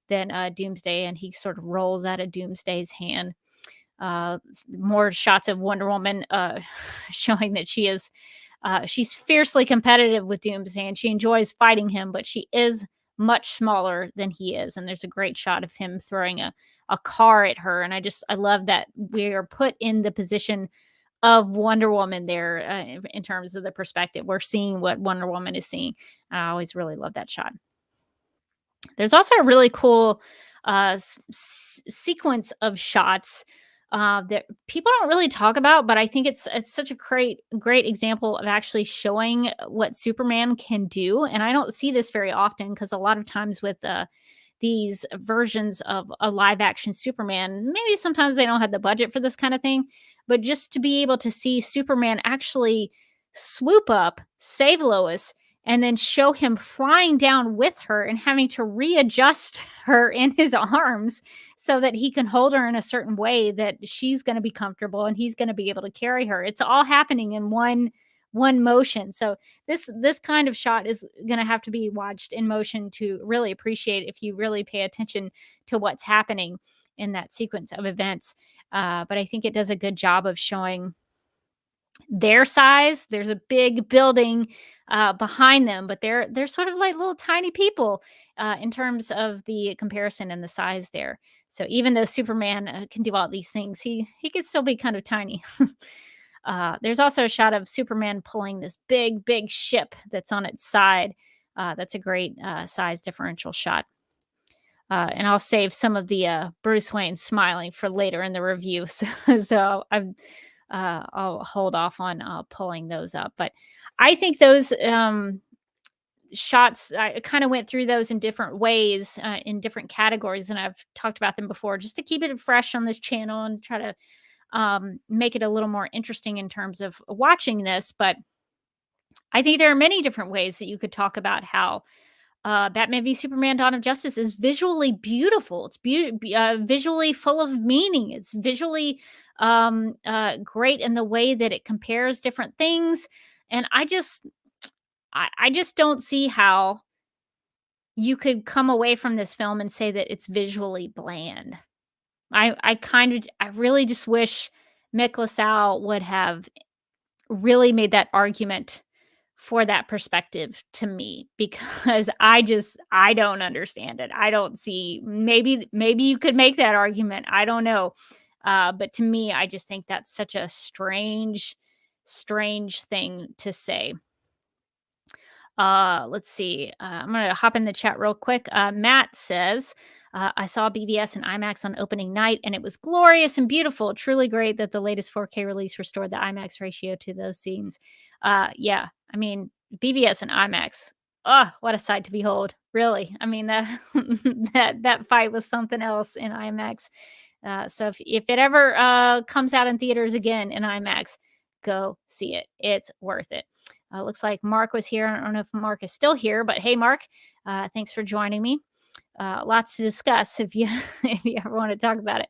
than Doomsday, and he sort of rolls out of Doomsday's hand. More shots of Wonder Woman showing that she's fiercely competitive with Doomsday, and she enjoys fighting him, but she is much smaller than he is. And there's a great shot of him throwing a car at her. And I love that we are put in the position of Wonder Woman there in terms of the perspective. We're seeing what Wonder Woman is seeing. I always really love that shot. There's also a really cool sequence of shots that people don't really talk about, but I think it's such a great example of actually showing what Superman can do. And I don't see this very often because a lot of times with these versions of a live action Superman, maybe sometimes they don't have the budget for this kind of thing. but just to be able to see Superman actually swoop up, save Lois, and then show him flying down with her and having to readjust her in his arms so that he can hold her in a certain way that she's going to be comfortable and he's going to be able to carry her. It's all happening in one motion. So this kind of shot is going to have to be watched in motion to really appreciate, if you really pay attention to what's happening in that sequence of events. But I think it does a good job of showing their size. There's a big building behind them, but they're sort of like little tiny people in terms of the comparison and the size there. So even though Superman can do all these things, he can still be kind of tiny. There's also a shot of Superman pulling this big ship that's on its side. That's a great size differential shot. And I'll save some of the Bruce Wayne smiling for later in the review. So I'll hold off on pulling those up. But I think those shots, I kind of went through those in different ways, in different categories, and I've talked about them before, just to keep it fresh on this channel and try to make it a little more interesting in terms of watching this. But I think there are many different ways that you could talk about how Batman v Superman: Dawn of Justice is visually beautiful. It's visually full of meaning. It's visually great in the way that it compares different things. And I just don't see how you could come away from this film and say that it's visually bland. I really just wish Mick LaSalle would have really made that argument for that perspective to me, because I don't understand it. I don't see, maybe you could make that argument. I don't know. But to me, I just think that's such a strange thing to say. Let's see. I'm going to hop in the chat real quick. Matt says, I saw BVS and IMAX on opening night, and it was glorious and beautiful. Truly great that the latest 4K release restored the IMAX ratio to those scenes. Yeah, I mean, BVS and IMAX. Oh, what a sight to behold! Really, I mean that that fight was something else in IMAX. So if it ever comes out in theaters again in IMAX, go see it. It's worth it. Looks like Mark was here. I don't know if Mark is still here, but hey, Mark, thanks for joining me. Lots to discuss if you if you ever want to talk about it.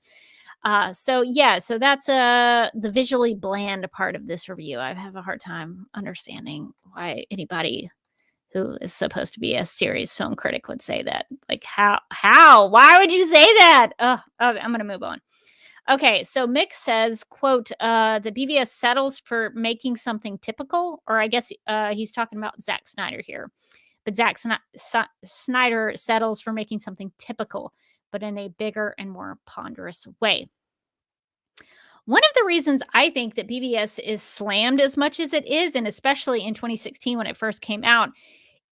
So that's the visually bland part of this review. I have a hard time understanding why anybody who is supposed to be a serious film critic would say that. Like, how? Why would you say that? I'm going to move on. Okay, so Mick says, quote, the BVS settles for making something typical, or I guess he's talking about Zack Snyder here. But Zack Snyder settles for making something typical, but in a bigger and more ponderous way. One of the reasons I think that BVS is slammed as much as it is, and especially in 2016 when it first came out,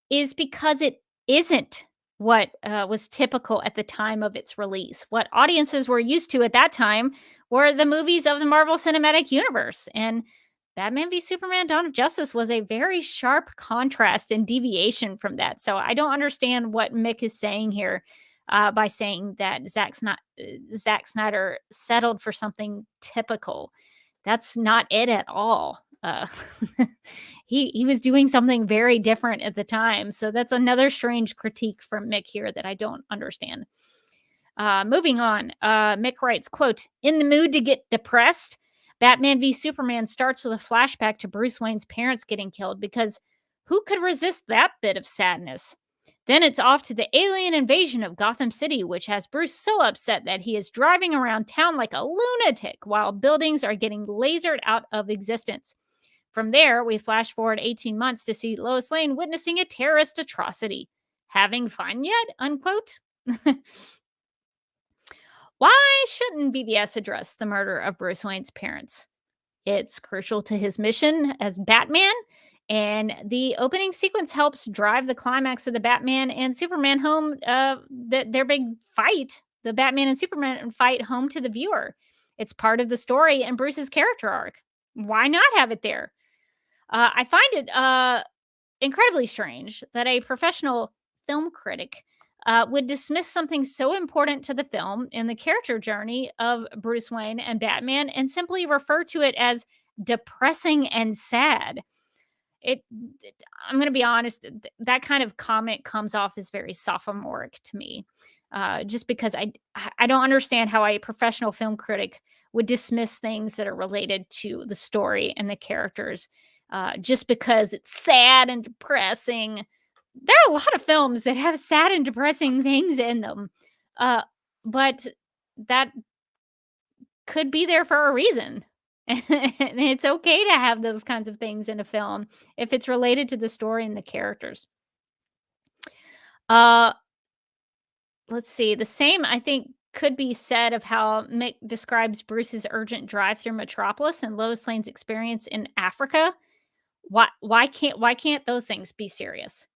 is because it isn't what was typical at the time of its release. What audiences were used to at that time were the movies of the Marvel Cinematic Universe. And Batman v Superman: Dawn of Justice was a very sharp contrast and deviation from that. So I don't understand what Mick is saying here by saying that Zack Snyder settled for something typical. That's not it at all. He was doing something very different at the time. So that's another strange critique from Mick here that I don't understand. Moving on, Mick writes, quote, in the mood to get depressed, Batman v Superman starts with a flashback to Bruce Wayne's parents getting killed, because who could resist that bit of sadness? Then it's off to the alien invasion of Gotham City, which has Bruce so upset that he is driving around town like a lunatic while buildings are getting lasered out of existence. From there, we flash forward 18 months to see Lois Lane witnessing a terrorist atrocity. Having fun yet? Unquote. Why shouldn't BVS address the murder of Bruce Wayne's parents? It's crucial to his mission as Batman, and the opening sequence helps drive the climax of the Batman and Superman home, their big fight, the Batman and Superman fight, home to the viewer. It's part of the story and Bruce's character arc. Why not have it there? I find it incredibly strange that a professional film critic would dismiss something so important to the film in the character journey of Bruce Wayne and Batman and simply refer to it as depressing and sad. It, I'm going to be honest, that kind of comment comes off as very sophomoric to me. Just because I don't understand how a professional film critic would dismiss things that are related to the story and the characters just because it's sad and depressing. There are a lot of films that have sad and depressing things in them, uh, but that could be there for a reason. And it's okay to have those kinds of things in a film if it's related to the story and the characters. Uh, let's see. The same, I think, could be said of how Mick describes Bruce's urgent drive through Metropolis and Lois Lane's experience in Africa. Why can't those things be serious?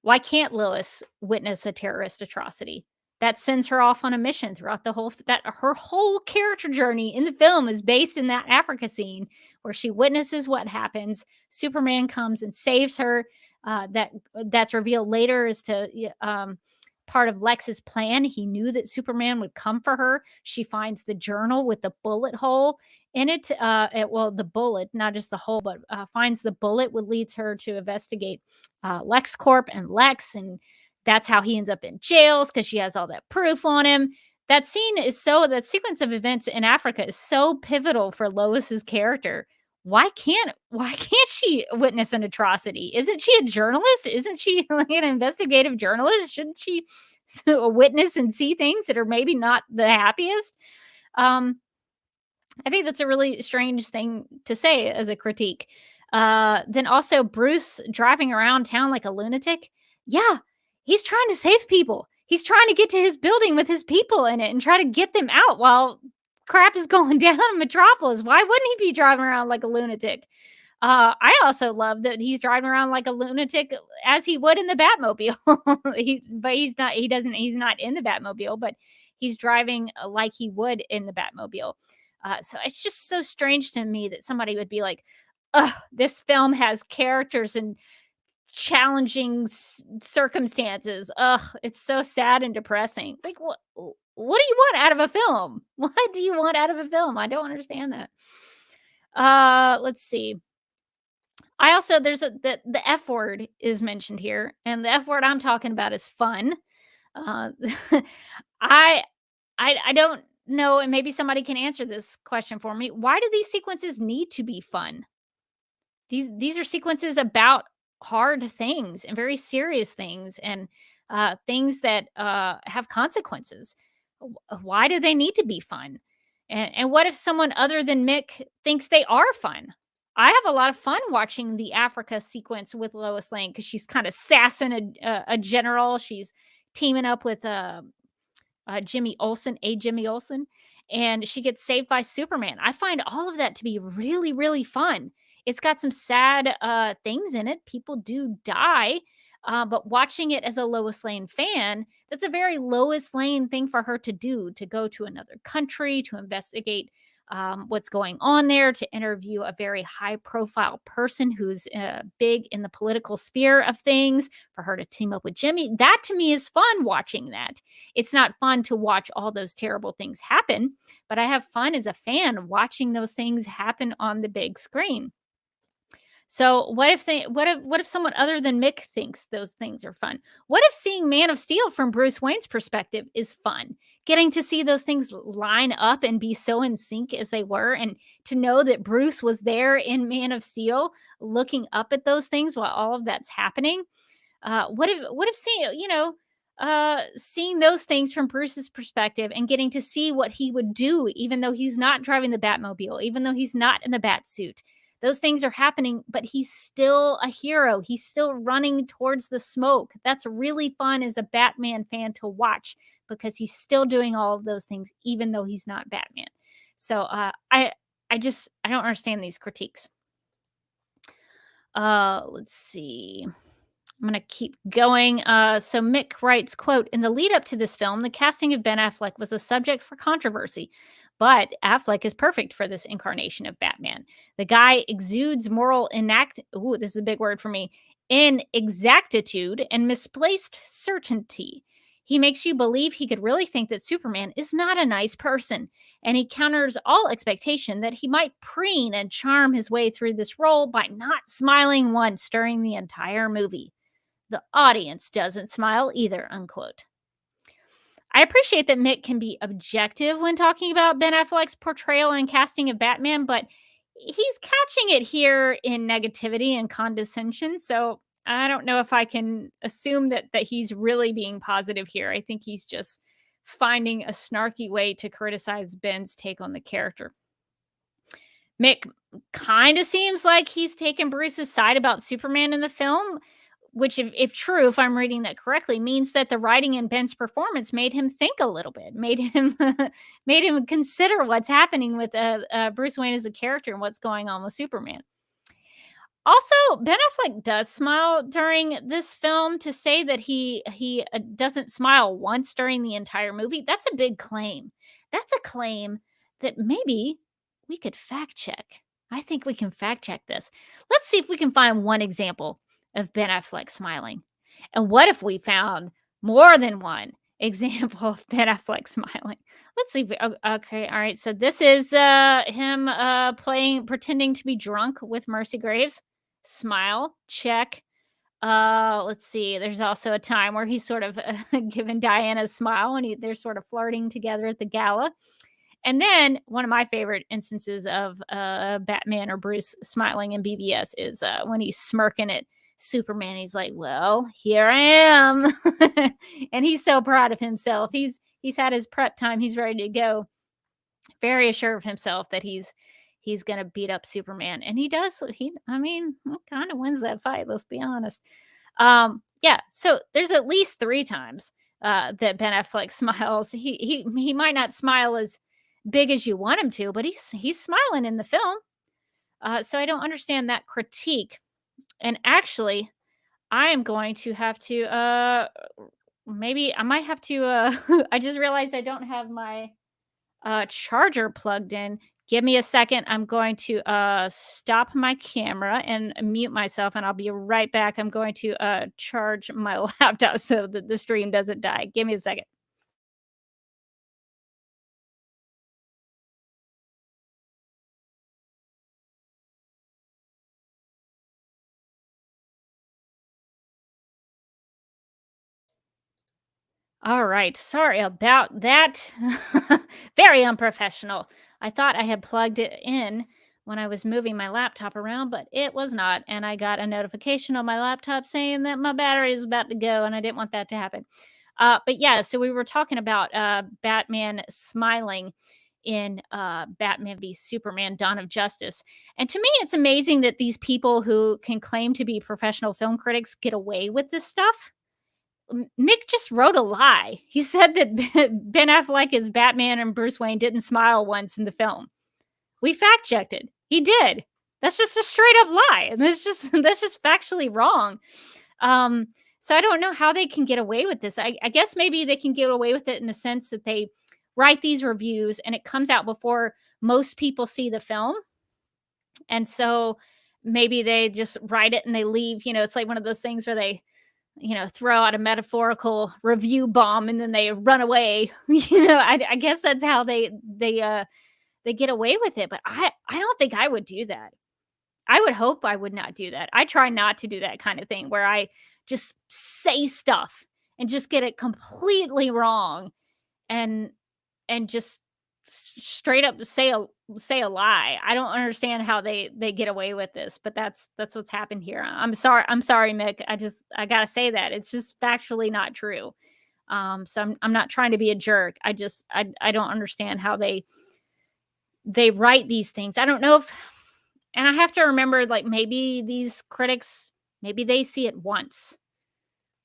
Why can't Lois witness a terrorist atrocity? That sends her off on a mission throughout the whole that her whole character journey in the film is based in that Africa scene where she witnesses what happens. Superman comes and saves her. That's revealed later as to part of Lex's plan. He knew that Superman would come for her. She finds the journal with the bullet hole in it. Well, the bullet, not just the hole, but finds the bullet, what leads her to investigate LexCorp and Lex, and that's how he ends up in jails because she has all that proof on him. That sequence of events in Africa is so pivotal for Lois's character. Why can't she witness an atrocity? Isn't she a journalist? Isn't she like an investigative journalist? Shouldn't she witness and see things that are maybe not the happiest? I think that's a really strange thing to say as a critique. Then also Bruce driving around town like a lunatic. Yeah, he's trying to save people. He's trying to get to his building with his people in it and try to get them out while crap is going down in Metropolis. Why wouldn't he be driving around like a lunatic? I also love that he's driving around like a lunatic as he would in the Batmobile. He's not. He doesn't. He's not in the Batmobile, but he's driving like he would in the Batmobile. So it's just so strange to me that somebody would be like, "Ugh, this film has characters and challenging circumstances. Ugh, it's so sad and depressing." Like, what do you want out of a film? What do you want out of a film? I don't understand that. Let's see. I also the F word is mentioned here, and the F word I'm talking about is fun. Uh, I I don't know, and maybe somebody can answer this question for me. Why do these sequences need to be fun? These are sequences about hard things and very serious things and things that have consequences. Why do they need to be fun? And what if someone other than Mick thinks they are fun? I have a lot of fun watching the Africa sequence with Lois Lane because she's kind of sassing a general. She's teaming up with Jimmy Olsen, and she gets saved by Superman. I find all of that to be really, really fun. It's got some sad things in it. People do die, but watching it as a Lois Lane fan, that's a very Lois Lane thing for her to do, to go to another country, to investigate what's going on there, to interview a very high profile person who's big in the political sphere of things, for her to team up with Jimmy. That to me is fun watching that. It's not fun to watch all those terrible things happen, but I have fun as a fan watching those things happen on the big screen. So what if someone other than Mick thinks those things are fun? What if seeing Man of Steel from Bruce Wayne's perspective is fun? Getting to see those things line up and be so in sync as they were, and to know that Bruce was there in Man of Steel looking up at those things while all of that's happening. What if seeing those things from Bruce's perspective and getting to see what he would do, even though he's not driving the Batmobile, even though he's not in the bat suit. Those things are happening, but he's still a hero. He's still running towards the smoke. That's really fun as a Batman fan to watch because he's still doing all of those things, even though he's not Batman. So I don't understand these critiques. Let's see. I'm going to keep going. So Mick writes, quote, "In the lead up to this film, the casting of Ben Affleck was a subject for controversy, but Affleck is perfect for this incarnation of Batman. The guy exudes moral this is a big word for me, inexactitude and misplaced certainty. He makes you believe he could really think that Superman is not a nice person, and he counters all expectation that he might preen and charm his way through this role by not smiling once during the entire movie. The audience doesn't smile either, unquote. I appreciate that Mick can be objective when talking about Ben Affleck's portrayal and casting of Batman, but he's catching it here in negativity and condescension. So I don't know if I can assume that he's really being positive here. I think he's just finding a snarky way to criticize Ben's take on the character. Mick kind of seems like he's taken Bruce's side about Superman in the film, which, if true, if I'm reading that correctly, means that the writing in Ben's performance made him think a little bit, made him made him consider what's happening with Bruce Wayne as a character and what's going on with Superman. Also, Ben Affleck does smile during this film. To say that he doesn't smile once during the entire movie, that's a big claim. That's a claim that maybe we could fact check. I think we can fact check this. Let's see if we can find one example of Ben Affleck smiling. And what if we found more than one example of Ben Affleck smiling? Let's see if we, okay, all right. So this is him pretending to be drunk with Mercy Graves. Smile, check. Let's see. There's also a time where he's sort of giving Diana a smile, and they're sort of flirting together at the gala. And then one of my favorite instances of Batman or Bruce smiling in BBS is when he's smirking at Superman. He's like, "Well, here I am," and he's so proud of himself. He's had his prep time. He's ready to go. Very assured of himself that he's gonna beat up Superman, and he does. He kind of wins that fight. Let's be honest. Yeah. So there's at least 3 times that Ben Affleck smiles. He might not smile as big as you want him to, but he's smiling in the film. So I don't understand that critique. And actually, I am going to have to maybe I might have to I just realized I don't have my charger plugged in. Give me a second. I'm going to stop my camera and mute myself, and I'll be right back. I'm going to charge my laptop so that the stream doesn't die. Give me a second. All right. Sorry about that. Very unprofessional. I thought I had plugged it in when I was moving my laptop around, but it was not. And I got a notification on my laptop saying that my battery is about to go, and I didn't want that to happen. But yeah, so we were talking about Batman smiling in Batman v Superman Dawn of Justice. And to me, it's amazing that these people who can claim to be professional film critics get away with this stuff. Mick just wrote a lie. He said that Ben Affleck as Batman and Bruce Wayne didn't smile once in the film. We fact checked it. He did. That's just a straight up lie, and that's just factually wrong. So I don't know how they can get away with this. I guess maybe they can get away with it in the sense that they write these reviews and it comes out before most people see the film, and so maybe they just write it and they leave. It's like one of those things where they throw out a metaphorical review bomb and then they run away. I guess that's how they get away with it. But I don't think I would do that. I would hope I would not do that. I try not to do that kind of thing where I just say stuff and just get it completely wrong and just straight up say a lie. I don't understand how they get away with this, but that's what's happened here. I'm sorry, Mick. I gotta say that it's just factually not true. So I'm not trying to be a jerk. I don't understand how they write these things. I don't know if, and I have to remember, like, maybe these critics, maybe they see it once.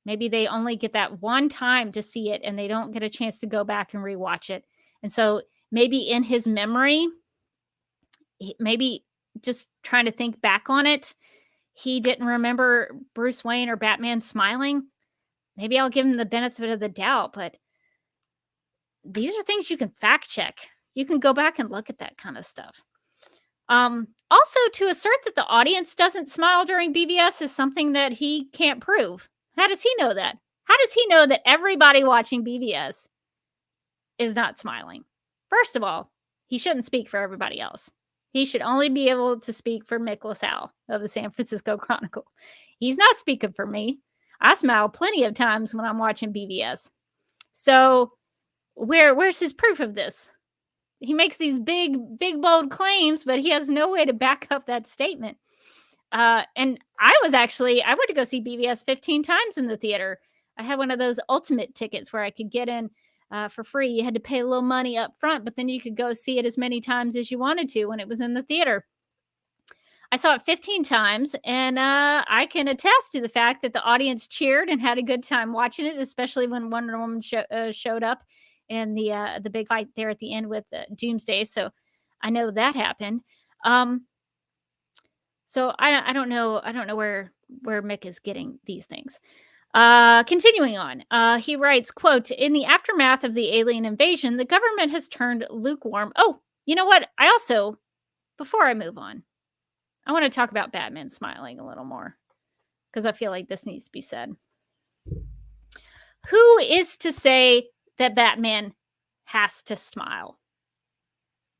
Maybe they only get that one time to see it and they don't get a chance to go back and rewatch it. And so maybe in his memory, maybe just trying to think back on it, he didn't remember Bruce Wayne or Batman smiling. Maybe I'll give him the benefit of the doubt, but these are things you can fact check. You can go back and look at that kind of stuff. Also, to assert that the audience doesn't smile during BVS is something that he can't prove. How does he know that? How does he know that everybody watching BVS is not smiling? First of all, he shouldn't speak for everybody else. He should only be able to speak for Mick LaSalle of the San Francisco Chronicle. He's not speaking for me. I smile plenty of times when I'm watching BVS. So where's his proof of this? He makes these big, bold claims, but he has no way to back up that statement. And I went to go see BVS 15 times in the theater. I had one of those ultimate tickets where I could get in for free. You had to pay a little money up front, but then you could go see it as many times as you wanted to when it was in the theater. I saw it 15 times, and I can attest to the fact that the audience cheered and had a good time watching it, especially when Wonder Woman showed up in the big fight there at the end with Doomsday. So I know that happened. So I don't know where Mick is getting these things. Continuing on, he writes, quote, "In the aftermath of the alien invasion, the government has turned lukewarm." Oh, you know what? Before I move on, I want to talk about Batman smiling a little more because I feel like this needs to be said. Who is to say that Batman has to smile?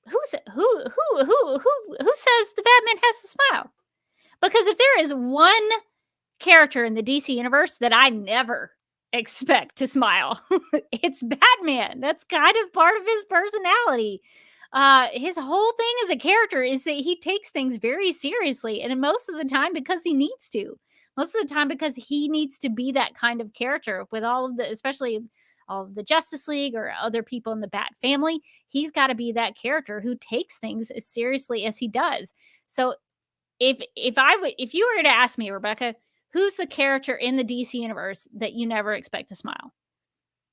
Who says the Batman has to smile? Because if there is one character in the DC universe that I never expect to smile, it's Batman. That's kind of part of his personality. His whole thing as a character is that he takes things very seriously, and most of the time because he needs to. Most of the time because he needs to be that kind of character with especially all of the Justice League or other people in the Bat family. He's got to be that character who takes things as seriously as he does. So if you were to ask me, Rebecca, who's the character in the DC universe that you never expect to smile?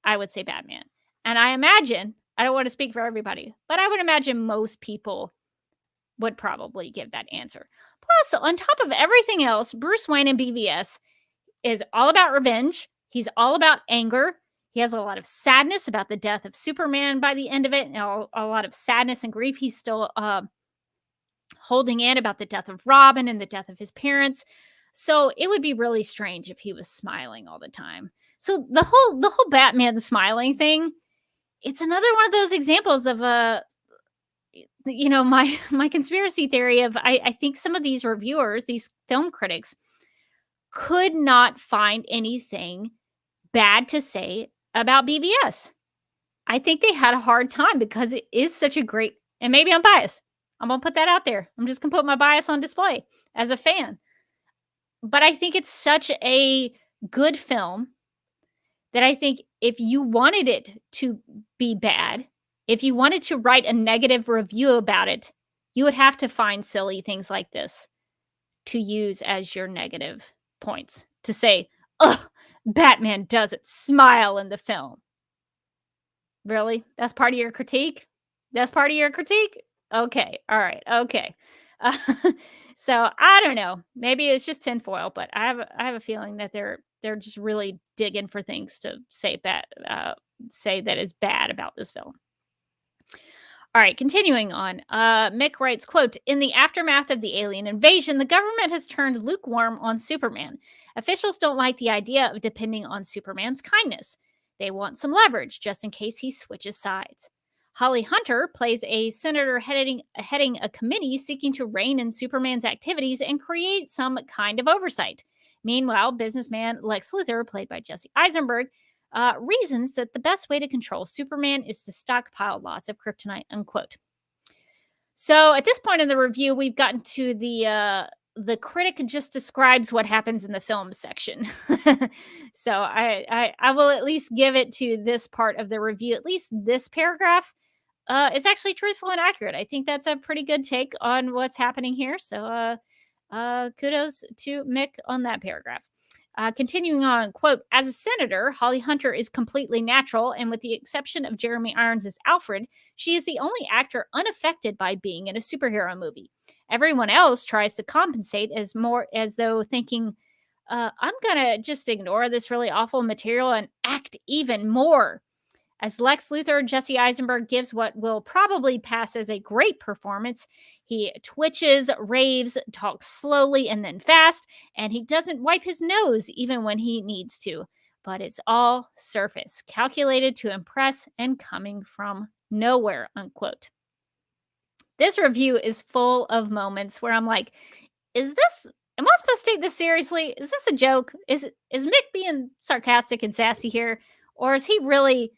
I would say Batman. And I imagine, I don't want to speak for everybody, but I would imagine most people would probably give that answer. Plus, on top of everything else, Bruce Wayne in BVS is all about revenge. He's all about anger. He has a lot of sadness about the death of Superman by the end of it, and a lot of sadness and grief he's still holding in about the death of Robin and the death of his parents. So it would be really strange if he was smiling all the time. So the whole Batman smiling thing, it's another one of those examples of my conspiracy theory of I think some of these reviewers, these film critics, could not find anything bad to say about BVS. I think they had a hard time because it is such a great, and maybe I'm biased. I'm going to put that out there. I'm just going to put my bias on display as a fan. But I think it's such a good film that I think if you wanted it to be bad, if you wanted to write a negative review about it, you would have to find silly things like this to use as your negative points. To say, "Ugh, Batman doesn't smile in the film." Really? That's part of your critique? That's part of your critique? Okay. All right. Okay. Uh, so I don't know. Maybe it's just tinfoil, but I have a feeling that they're just really digging for things to say that is bad about this film. All right, continuing on. Mick writes, quote, "In the aftermath of the alien invasion, the government has turned lukewarm on Superman. Officials don't like the idea of depending on Superman's kindness. They want some leverage just in case he switches sides. Holly Hunter plays a senator heading a committee seeking to rein in Superman's activities and create some kind of oversight. Meanwhile, businessman Lex Luthor, played by Jesse Eisenberg, reasons that the best way to control Superman is to stockpile lots of kryptonite," unquote. So at this point in the review, we've gotten to the critic just describes what happens in the film section. So I will at least give it to this part of the review. At least this paragraph is actually truthful and accurate. I think that's a pretty good take on what's happening here. So kudos to Mick on that paragraph. Continuing on, quote, "As a senator, Holly Hunter is completely natural, and with the exception of Jeremy Irons as Alfred, she is the only actor unaffected by being in a superhero movie. Everyone else tries to compensate as though thinking, I'm going to just ignore this really awful material and act even more. As Lex Luthor, Jesse Eisenberg gives what will probably pass as a great performance. He twitches, raves, talks slowly and then fast, and he doesn't wipe his nose even when he needs to. but it's all surface, calculated to impress and coming from nowhere, unquote. This review is full of moments where I'm like, is this, am I supposed to take this seriously? Is this a joke? Is Mick being sarcastic and sassy here? Or does he really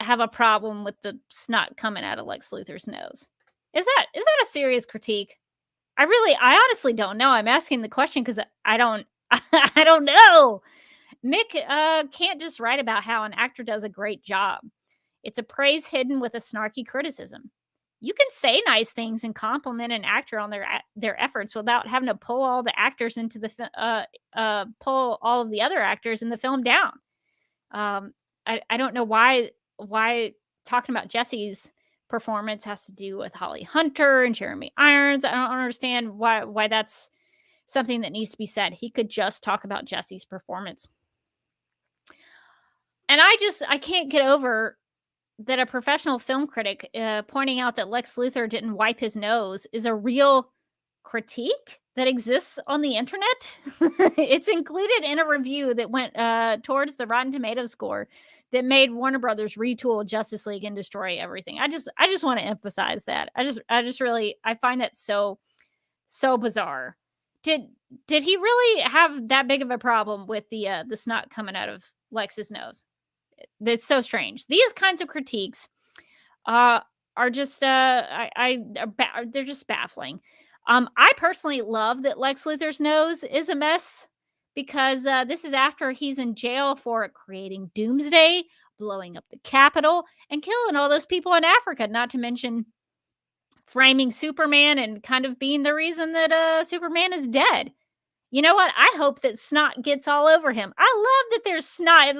have a problem with the snot coming out of Lex Luthor's nose? Is that a serious critique? I honestly don't know. I'm asking the question because I don't, I don't know. Mick can't just write about how an actor does a great job. It's a praise hidden with a snarky criticism. You can say nice things and compliment an actor on their efforts without having to pull all the actors into pull all of the other actors in the film down. I don't know why talking about Jesse's performance has to do with Holly Hunter and Jeremy Irons. I don't understand why that's something that needs to be said. He could just talk about Jesse's performance. And I can't get over that a professional film critic pointing out that Lex Luthor didn't wipe his nose is a real critique that exists on the internet. It's included in a review that went towards the Rotten Tomatoes score that made Warner Brothers retool Justice League and destroy everything. I just want to emphasize that. I find that so bizarre. Did he really have that big of a problem with the snot coming out of Lex's nose? That's so strange. These kinds of critiques are just they're just baffling. I personally love that Lex Luthor's nose is a mess because this is after he's in jail for creating doomsday, blowing up the Capitol, and killing all those people in Africa, not to mention framing Superman and kind of being the reason that Superman is dead. You know what? I hope that snot gets all over him. I love that there's snot.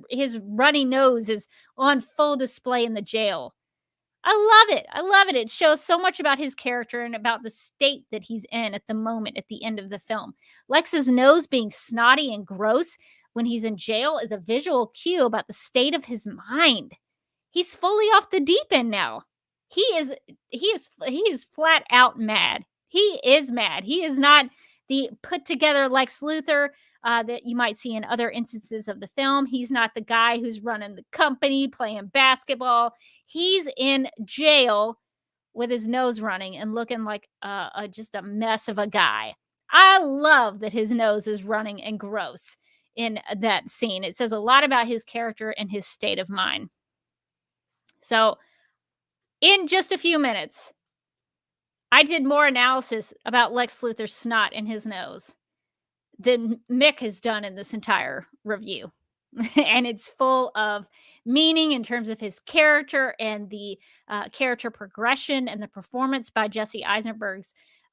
His runny nose is on full display in the jail. I love it. I love it. It shows so much about his character and about the state that he's in at the moment at the end of the film. Lex's nose being snotty and gross when he's in jail is a visual cue about the state of his mind. He's fully off the deep end now. He is flat out mad. He is mad. He is not the put together Lex Luthor that you might see in other instances of the film. He's not the guy who's running the company, playing basketball. He's in jail with his nose running and looking like just a mess of a guy. I love that his nose is running and gross in that scene. It says a lot about his character and his state of mind. So, in just a few minutes, I did more analysis about Lex Luthor's snot in his nose than Mick has done in this entire review. And it's full of meaning in terms of his character and the character progression and the performance by Jesse Eisenberg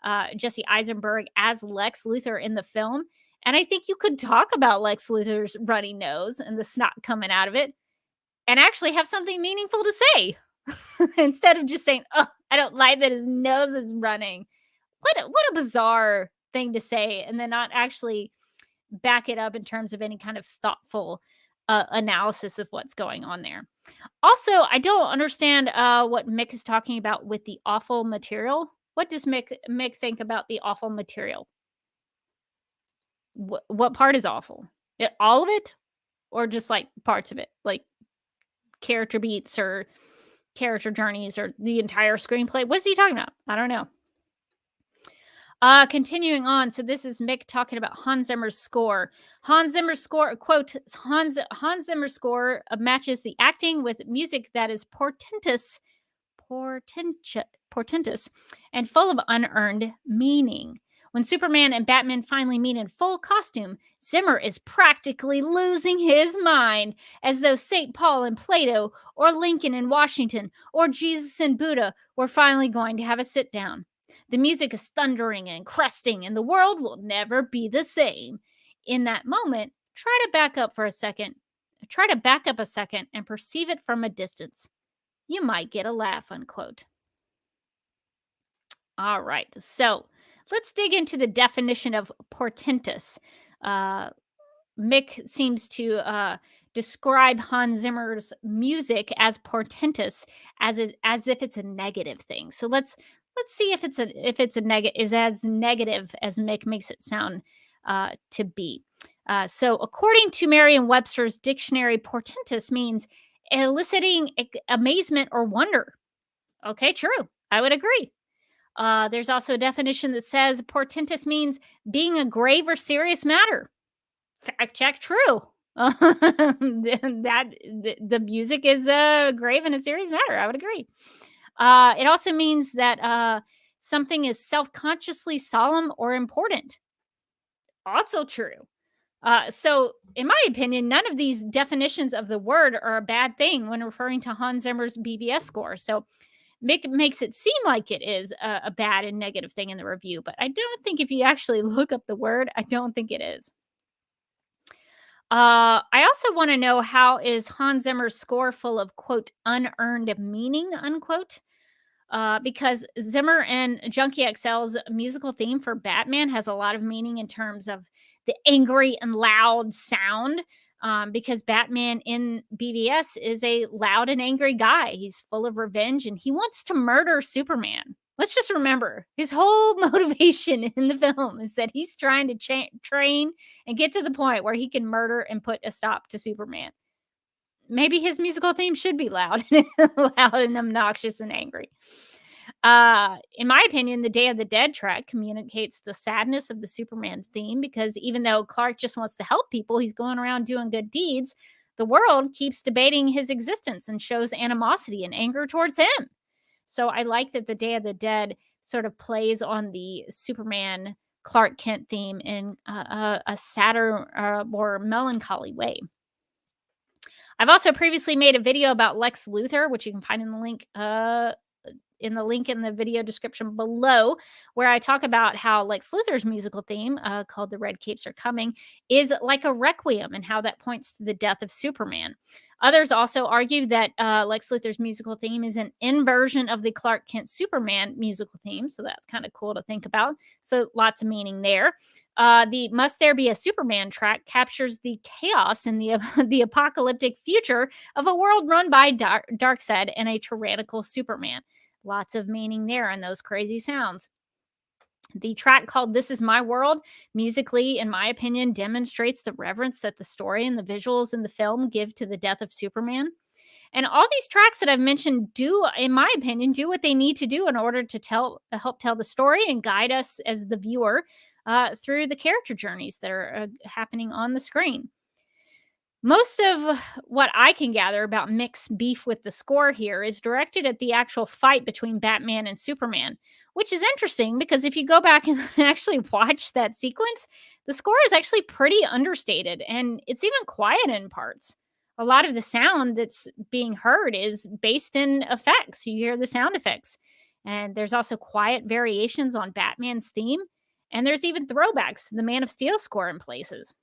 as Lex Luthor in the film. And I think you could talk about Lex Luthor's runny nose and the snot coming out of it and actually have something meaningful to say instead of just saying, "Oh, I don't like that his nose is running." What a bizarre thing to say, and then not actually back it up in terms of any kind of thoughtful analysis of what's going on there. Also, I don't understand what Mick is talking about with the awful material. What does Mick think about the awful material? What part is awful? All of it, or just like parts of it, like character beats or character journeys or the entire screenplay? What's he talking about? I don't know. Continuing on, so this is Mick talking about Hans Zimmer's score. Hans Zimmer's score, quote, Hans Zimmer's score matches the acting with music that is portentous, and full of unearned meaning. When Superman and Batman finally meet in full costume, Zimmer is practically losing his mind, as though St. Paul and Plato, or Lincoln and Washington, or Jesus and Buddha were finally going to have a sit-down. The music is thundering and cresting, and the world will never be the same. In that moment, try to back up a second and perceive it from a distance. You might get a laugh, unquote. All right, so let's dig into the definition of portentous. Mick seems to describe Hans Zimmer's music as portentous, as if it's a negative thing. So let's see if it's a negative, is as negative as Mick makes it sound to be. So according to Merriam-Webster's dictionary, portentous means eliciting amazement or wonder. Okay, true. I would agree. There's also a definition that says portentous means being a grave or serious matter. Fact check, true. The music is grave and a serious matter. I would agree. It also means that something is self-consciously solemn or important. Also true. So, in my opinion, none of these definitions of the word are a bad thing when referring to Hans Zimmer's BBS score. So, makes it seem like it is a bad and negative thing in the review. But I don't think if you actually look up the word, I don't think it is. I also want to know, how is Hans Zimmer's score full of, quote, unearned meaning, unquote? Because Zimmer and Junkie XL's musical theme for Batman has a lot of meaning in terms of the angry and loud sound. Because Batman in BVS is a loud and angry guy. He's full of revenge and he wants to murder Superman. Let's just remember, his whole motivation in the film is that he's trying to train and get to the point where he can murder and put a stop to Superman. Maybe his musical theme should be loud, loud and obnoxious and angry. In my opinion, the Day of the Dead track communicates the sadness of the Superman theme, because even though Clark just wants to help people, he's going around doing good deeds, the world keeps debating his existence and shows animosity and anger towards him. So I like that the Day of the Dead sort of plays on the Superman Clark Kent theme in a sadder, more melancholy way. I've also previously made a video about Lex Luthor, which you can find in the link in the video description below, where I talk about how Lex Luthor's musical theme, called The Red Capes Are Coming, is like a requiem, and how that points to the death of Superman. Others also argue that Lex Luthor's musical theme is an inversion of the Clark Kent Superman musical theme, so that's kind of cool to think about. So lots of meaning there. The Must There Be a Superman track captures the chaos in the apocalyptic future of a world run by Darkseid and a tyrannical Superman. Lots of meaning there in those crazy sounds. The track called This Is My World, musically, in my opinion, demonstrates the reverence that the story and the visuals in the film give to the death of Superman. And all these tracks that I've mentioned do, in my opinion, do what they need to do in order to help tell the story and guide us as the viewer through the character journeys that are happening on the screen. Most of what I can gather about Mick's beef with the score here is directed at the actual fight between Batman and Superman, which is interesting because if you go back and actually watch that sequence, the score is actually pretty understated and it's even quiet in parts. A lot of the sound that's being heard is based in effects. You hear the sound effects. And there's also quiet variations on Batman's theme. And there's even throwbacks to the Man of Steel score in places.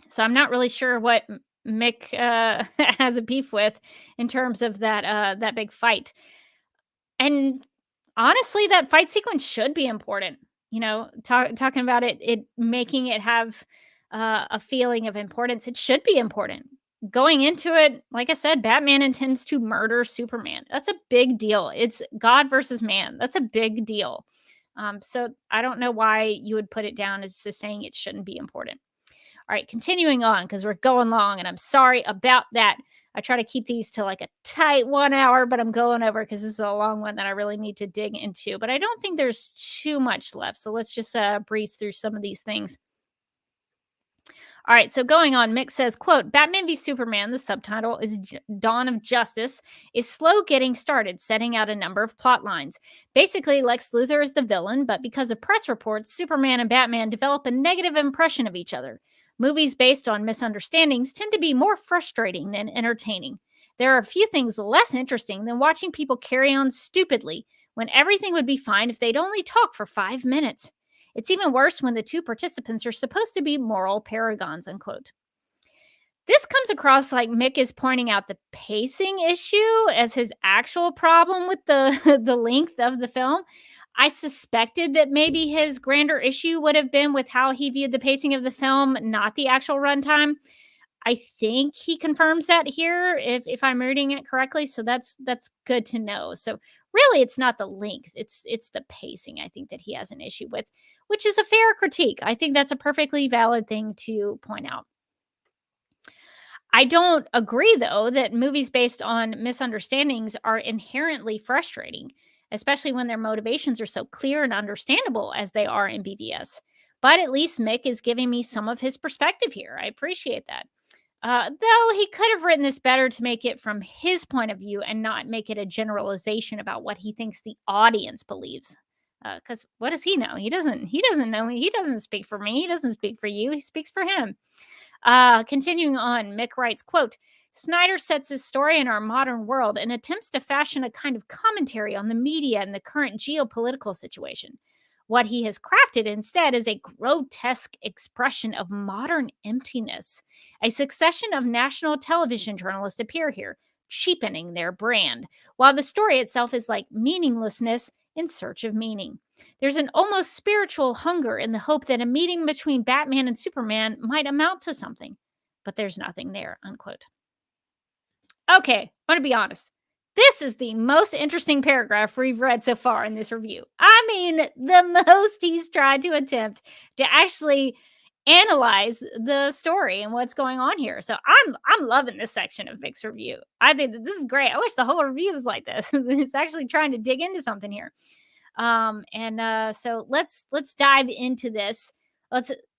So I'm not really sure what Mick has a beef with in terms of that big fight. And honestly, that fight sequence should be important. You know, talking about it making it have a feeling of importance. It should be important. Going into it, like I said, Batman intends to murder Superman. That's a big deal. It's God versus man. That's a big deal. So I don't know why you would put it down as saying it shouldn't be important. All right, continuing on, because we're going long, and I'm sorry about that. I try to keep these to like a tight 1 hour, but I'm going over because this is a long one that I really need to dig into. But I don't think there's too much left, so let's just breeze through some of these things. All right, so going on, Mick says, quote, Batman v Superman, the subtitle is Dawn of Justice, is slow getting started, setting out a number of plot lines. Basically, Lex Luthor is the villain, but because of press reports, Superman and Batman develop a negative impression of each other. Movies based on misunderstandings tend to be more frustrating than entertaining. There are a few things less interesting than watching people carry on stupidly when everything would be fine if they'd only talk for 5 minutes. It's even worse when the two participants are supposed to be moral paragons, unquote. This comes across like Mick is pointing out the pacing issue as his actual problem with the length of the film. I suspected that maybe his grander issue would have been with how he viewed the pacing of the film, not the actual runtime. I think he confirms that here, if I'm reading it correctly. So that's good to know. So Really, it's not the length, it's the pacing I think that he has an issue with, which is a fair critique. I think that's a perfectly valid thing to point out. I don't agree, though, that movies based on misunderstandings are inherently frustrating, especially when their motivations are so clear and understandable as they are in BVS. But at least Mick is giving me some of his perspective here. I appreciate that. Though he could have written this better to make it from his point of view and not make it a generalization about what he thinks the audience believes. Because what does he know? He doesn't. He doesn't know me. He doesn't speak for me. He doesn't speak for you. He speaks for him. Continuing on, Mick writes, quote, Snyder sets his story in our modern world and attempts to fashion a kind of commentary on the media and the current geopolitical situation. What he has crafted instead is a grotesque expression of modern emptiness. A succession of national television journalists appear here, cheapening their brand, while the story itself is like meaninglessness in search of meaning. There's an almost spiritual hunger in the hope that a meeting between Batman and Superman might amount to something, but there's nothing there, unquote. Okay, I'm going to be honest. This is the most interesting paragraph we've read so far in this review. I mean, the most he's tried to attempt to actually analyze the story and what's going on here. So I'm loving this section of Mick's review. I think that this is great. I wish the whole review was like this. It's actually trying to dig into something here. So let's dive into this.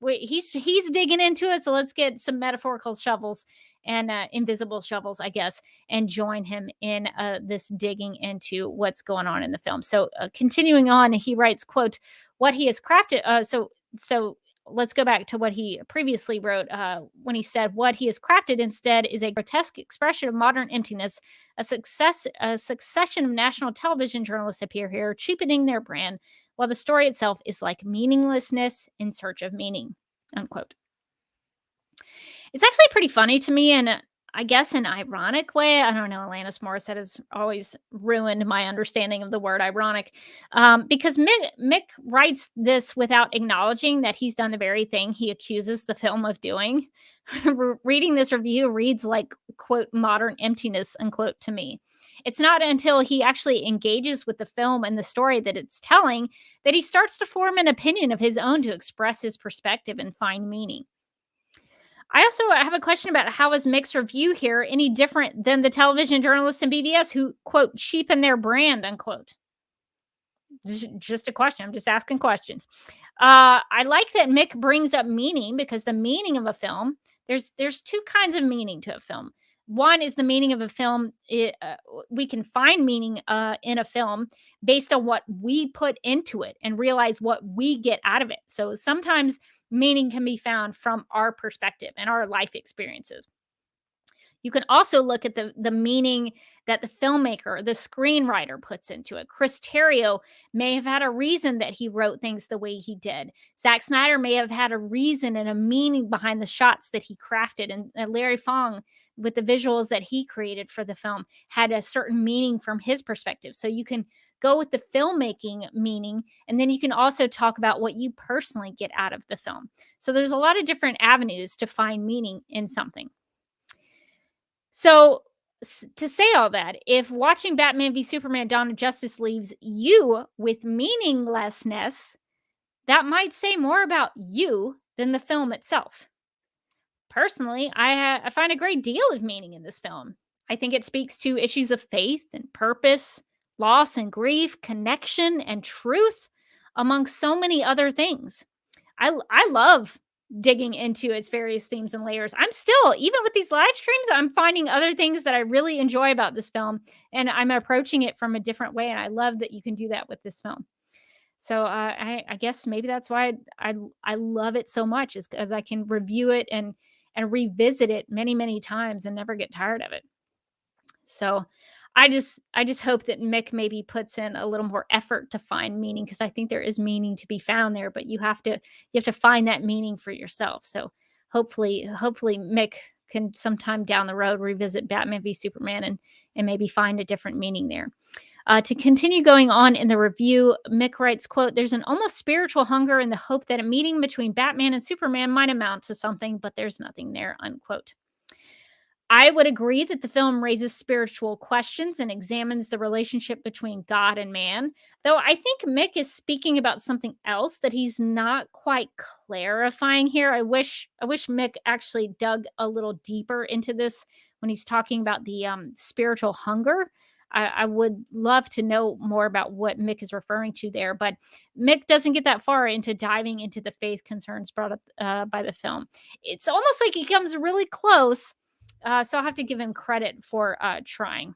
He's digging into it, so let's get some metaphorical shovels and invisible shovels, I guess, and join him in this digging into what's going on in the film. So continuing on, he writes, quote, what he has crafted. So let's go back to what he previously wrote when he said, what he has crafted instead is a grotesque expression of modern emptiness. A succession of national television journalists appear here, cheapening their brand, while the story itself is like meaninglessness in search of meaning, unquote. It's actually pretty funny to me, and I guess an ironic way. I don't know. Alanis Morissette has always ruined my understanding of the word ironic, because Mick writes this without acknowledging that he's done the very thing he accuses the film of doing. Reading this review reads like, quote, modern emptiness, unquote, to me. It's not until he actually engages with the film and the story that it's telling that he starts to form an opinion of his own to express his perspective and find meaning. I also have a question about how is Mick's review here any different than the television journalists in BBS who, quote, cheapen their brand, unquote? Just a question. I'm just asking questions. I like that Mick brings up meaning, because the meaning of a film, there's two kinds of meaning to a film. One is the meaning of a film. We can find meaning in a film based on what we put into it and realize what we get out of it. So sometimes meaning can be found from our perspective and our life experiences. You can also look at the meaning that the filmmaker, the screenwriter puts into it. Chris Terrio may have had a reason that he wrote things the way he did. Zack Snyder may have had a reason and a meaning behind the shots that he crafted. And Larry Fong, with the visuals that he created for the film, had a certain meaning from his perspective. So you can go with the filmmaking meaning, and then you can also talk about what you personally get out of the film. So there's a lot of different avenues to find meaning in something. So to say all that, if watching Batman v Superman Dawn of Justice leaves you with meaninglessness, that might say more about you than the film itself. Personally, I find a great deal of meaning in this film. I think it speaks to issues of faith and purpose, loss and grief, connection and truth, among so many other things. I love digging into its various themes and layers. I'm still, even with these live streams, I'm finding other things that I really enjoy about this film, and I'm approaching it from a different way. And I love that you can do that with this film. So I guess maybe that's why I love it so much, is because I can review it and revisit it many, many times and never get tired of it. So I just hope that Mick maybe puts in a little more effort to find meaning, because I think there is meaning to be found there, but you have to find that meaning for yourself. So hopefully Mick can sometime down the road revisit Batman v Superman and maybe find a different meaning there. To continue going on in the review, Mick writes, quote, there's an almost spiritual hunger in the hope that a meeting between Batman and Superman might amount to something, but there's nothing there, unquote. I would agree that the film raises spiritual questions and examines the relationship between God and man, though I think Mick is speaking about something else that he's not quite clarifying here. I wish Mick actually dug a little deeper into this when he's talking about the spiritual hunger. I would love to know more about what Mick is referring to there, but Mick doesn't get that far into diving into the faith concerns brought up by the film. It's almost like he comes really close, so I'll have to give him credit for trying.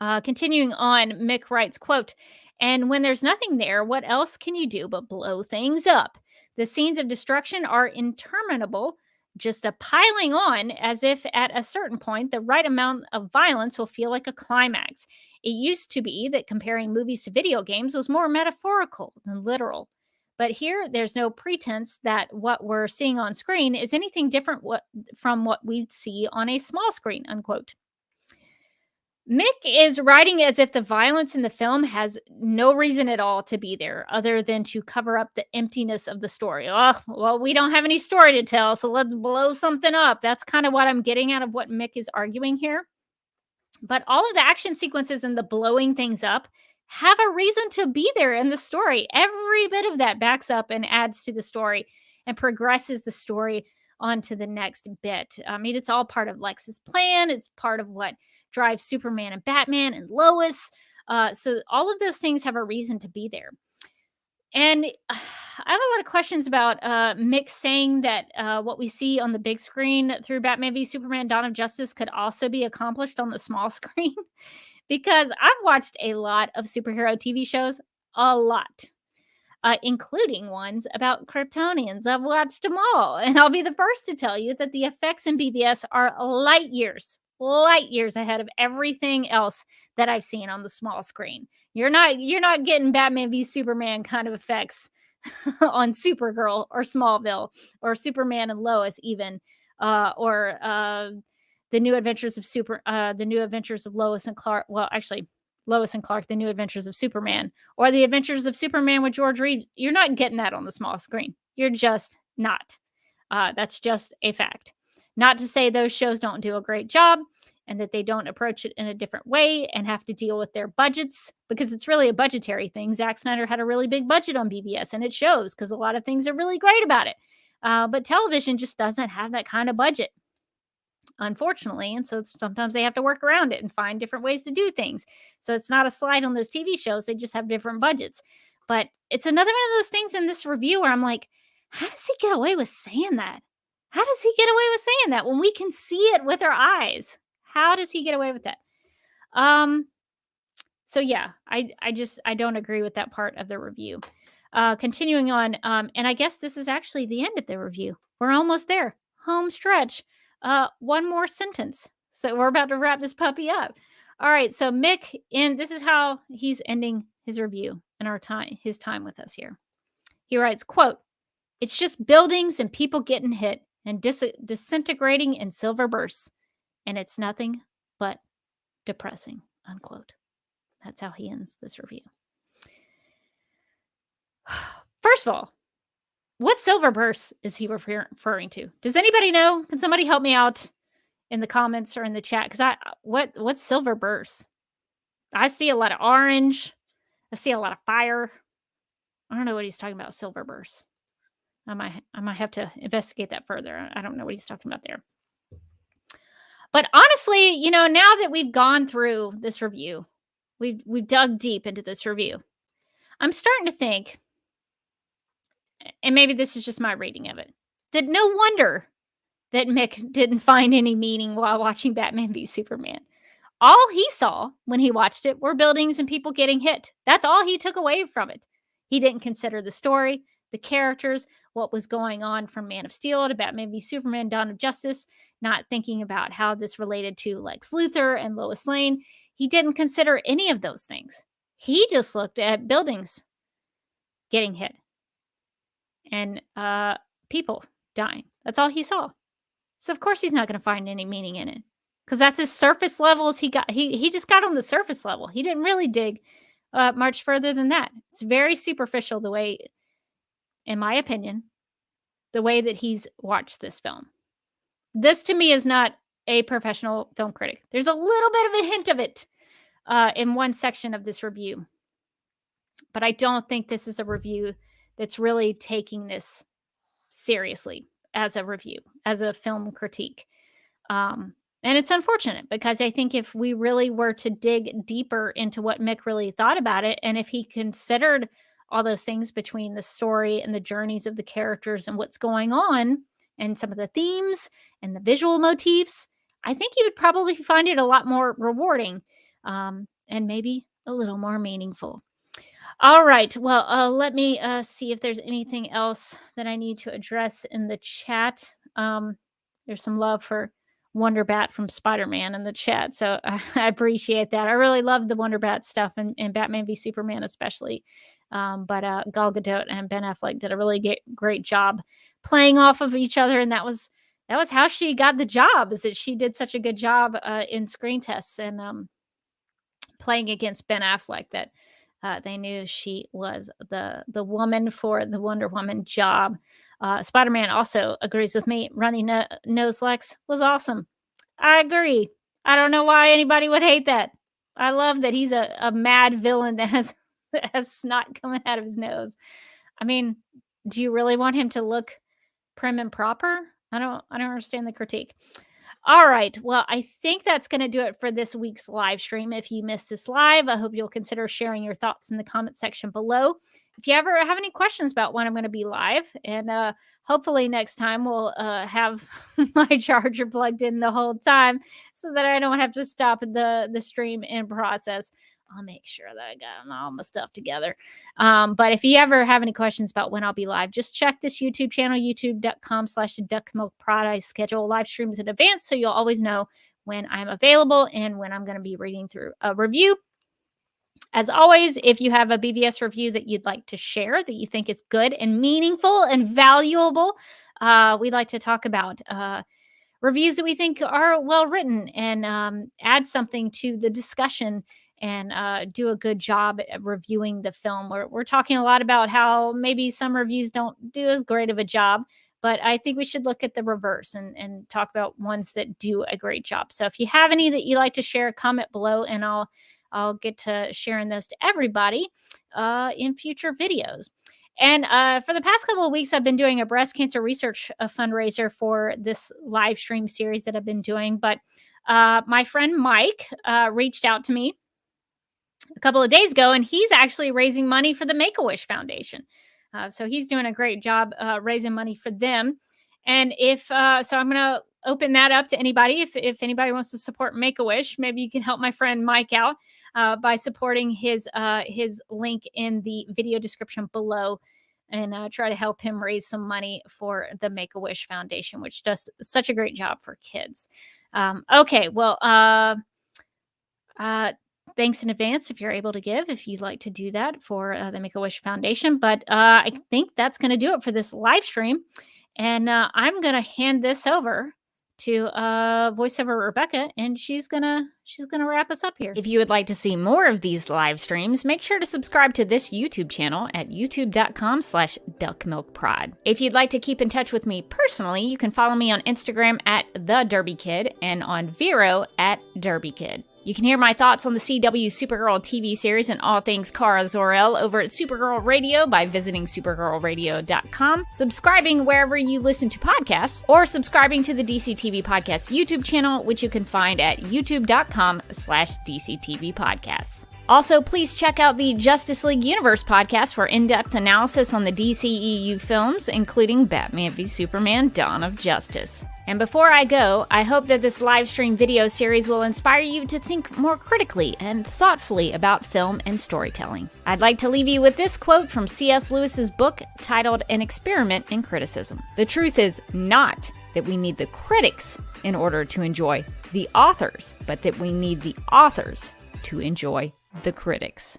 Continuing on, Mick writes, quote, "And when there's nothing there, what else can you do but blow things up? The scenes of destruction are interminable, just a piling on as if at a certain point, the right amount of violence will feel like a climax. It used to be that comparing movies to video games was more metaphorical than literal. But here, there's no pretense that what we're seeing on screen is anything different from what we'd see on a small screen," unquote. Mick is writing as if the violence in the film has no reason at all to be there other than to cover up the emptiness of the story. Oh, well, we don't have any story to tell, so let's blow something up. That's kind of what I'm getting out of what Mick is arguing here. But all of the action sequences and the blowing things up have a reason to be there in the story. Every bit of that backs up and adds to the story and progresses the story on to the next bit. I mean, it's all part of Lex's plan. It's part of what drives Superman and Batman and Lois. So all of those things have a reason to be there. And I have a lot of questions about Mick saying that what we see on the big screen through Batman v Superman Dawn of Justice could also be accomplished on the small screen. Because I've watched a lot of superhero TV shows, a lot, including ones about Kryptonians. I've watched them all. And I'll be the first to tell you that the effects in BVS are light years ahead of everything else that I've seen on the small screen. You're not getting Batman v Superman kind of effects on Supergirl or Smallville or Superman and Lois even, or the new adventures of the new adventures of Lois and Clark. Well, actually, Lois and Clark, the new adventures of Superman, or the adventures of Superman with George Reeves. You're not getting that on the small screen. You're just not. That's just a fact. Not to say those shows don't do a great job and that they don't approach it in a different way and have to deal with their budgets, because it's really a budgetary thing. Zack Snyder had a really big budget on BBS, and it shows because a lot of things are really great about it. But television just doesn't have that kind of budget, unfortunately. And so sometimes they have to work around it and find different ways to do things. So it's not a slide on those TV shows. They just have different budgets. But it's another one of those things in this review where I'm like, how does he get away with saying that? How does he get away with saying that when we can see it with our eyes? How does he get away with that? So yeah, I don't agree with that part of the review. Continuing on, and I guess this is actually the end of the review. We're almost there. Home stretch. One more sentence. So we're about to wrap this puppy up. All right. So Mick, and this is how he's ending his review and his time with us here. He writes, quote, "It's just buildings and people getting hit and disintegrating in silver bursts. And it's nothing but depressing," unquote. That's how he ends this review. First of all, what silver bursts is he referring to? Does anybody know? Can somebody help me out in the comments or in the chat? Because what's silver bursts? I see a lot of orange. I see a lot of fire. I don't know what he's talking about. Silver bursts. I might have to investigate that further. I don't know what he's talking about there. But honestly, now that we've gone through this review, we've dug deep into this review, I'm starting to think, and maybe this is just my reading of it, that no wonder that Mick didn't find any meaning while watching Batman v Superman. All he saw when he watched it were buildings and people getting hit. That's all he took away from it. He didn't consider the story, the characters, what was going on from Man of Steel to Batman v Superman, Dawn of Justice, not thinking about how this related to Lex Luthor and Lois Lane. He didn't consider any of those things. He just looked at buildings getting hit and people dying. That's all he saw. So of course he's not going to find any meaning in it, because that's as surface level as he got. He just got on the surface level. He didn't really dig much further than that. It's very superficial, the way, in my opinion, the way that he's watched this film. This to me is not a professional film critic. There's a little bit of a hint of it in one section of this review. But I don't think this is a review that's really taking this seriously as a review, as a film critique. And it's unfortunate because I think if we really were to dig deeper into what Mick really thought about it, and if he considered all those things between the story and the journeys of the characters and what's going on and some of the themes and the visual motifs, I think he would probably find it a lot more rewarding and maybe a little more meaningful. All right. Well, let me see if there's anything else that I need to address in the chat. There's some love for Wonder Bat from Spider-Man in the chat, so I appreciate that. I really love the Wonder Bat stuff and Batman v Superman especially. But Gal Gadot and Ben Affleck did a really great job playing off of each other, and that was how she got the job. Is that she did such a good job in screen tests and playing against Ben Affleck that they knew she was the woman for the Wonder Woman job. Spider-Man also agrees with me. Runny Nose Lex was awesome. I agree. I don't know why anybody would hate that. I love that he's a mad villain that has snot coming out of his nose. I mean, do you really want him to look prim and proper? I don't understand the critique. All right. Well, I think that's going to do it for this week's live stream. If you missed this live, I hope you'll consider sharing your thoughts in the comment section below. If you ever have any questions about when I'm going to be live, and hopefully next time we'll have my charger plugged in the whole time so that I don't have to stop the stream in process. I'll make sure that I got all my stuff together. But if you ever have any questions about when I'll be live, just check this YouTube channel, youtube.com/duckmilkprod. I schedule live streams in advance, so you'll always know when I'm available and when I'm going to be reading through a review. As always, if you have a BVS review that you'd like to share, that you think is good and meaningful and valuable, we'd like to talk about reviews that we think are well written and add something to the discussion and do a good job at reviewing the film. We're talking a lot about how maybe some reviews don't do as great of a job, but I think we should look at the reverse and talk about ones that do a great job. So if you have any that you like to share, comment below, and I'll get to sharing those to everybody in future videos. And for the past couple of weeks, I've been doing a breast cancer research fundraiser for this live stream series that I've been doing. But my friend Mike reached out to me a couple of days ago, and he's actually raising money for the Make-A-Wish Foundation. So he's doing a great job raising money for them. And so I'm going to open that up to anybody. If anybody wants to support Make-A-Wish, maybe you can help my friend Mike out by supporting his link in the video description below, and try to help him raise some money for the Make-A-Wish Foundation, which does such a great job for kids. Okay, well, thanks in advance if you're able to give, if you'd like to do that for the Make-A-Wish Foundation. But I think that's going to do it for this live stream. And I'm going to hand this over to voiceover Rebecca, and she's gonna wrap us up here. If you would like to see more of these live streams, make sure to subscribe to this YouTube channel at youtube.com/duckmilkprod. If you'd like to keep in touch with me personally, you can follow me on Instagram at @TheDerbyKid and on Vero at DerbyKid. You can hear my thoughts on the CW Supergirl TV series and all things Kara Zor-El over at Supergirl Radio by visiting supergirlradio.com, subscribing wherever you listen to podcasts, or subscribing to the DC TV Podcast YouTube channel, which you can find at youtube.com/DCTVPodcasts. Also, please check out the Justice League Universe podcast for in-depth analysis on the DCEU films, including Batman v Superman: Dawn of Justice. And before I go, I hope that this live stream video series will inspire you to think more critically and thoughtfully about film and storytelling. I'd like to leave you with this quote from C.S. Lewis's book titled An Experiment in Criticism. The truth is not that we need the critics in order to enjoy the authors, but that we need the authors to enjoy the critics.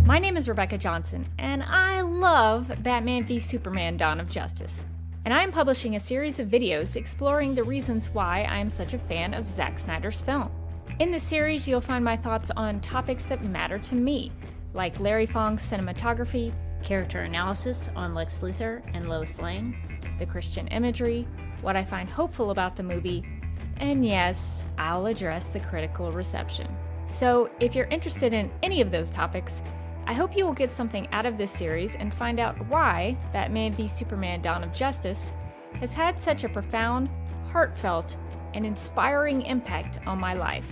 My name is Rebecca Johnson, and I love Batman v Superman: Dawn of Justice. And I am publishing a series of videos exploring the reasons why I am such a fan of Zack Snyder's film. In this series, you'll find my thoughts on topics that matter to me, like Larry Fong's cinematography, character analysis on Lex Luthor and Lois Lane, the Christian imagery, what I find hopeful about the movie, And yes, I'll address the critical reception. So if you're interested in any of those topics, I hope you will get something out of this series and find out why Batman v Superman: Dawn of Justice has had such a profound, heartfelt, and inspiring impact on my life.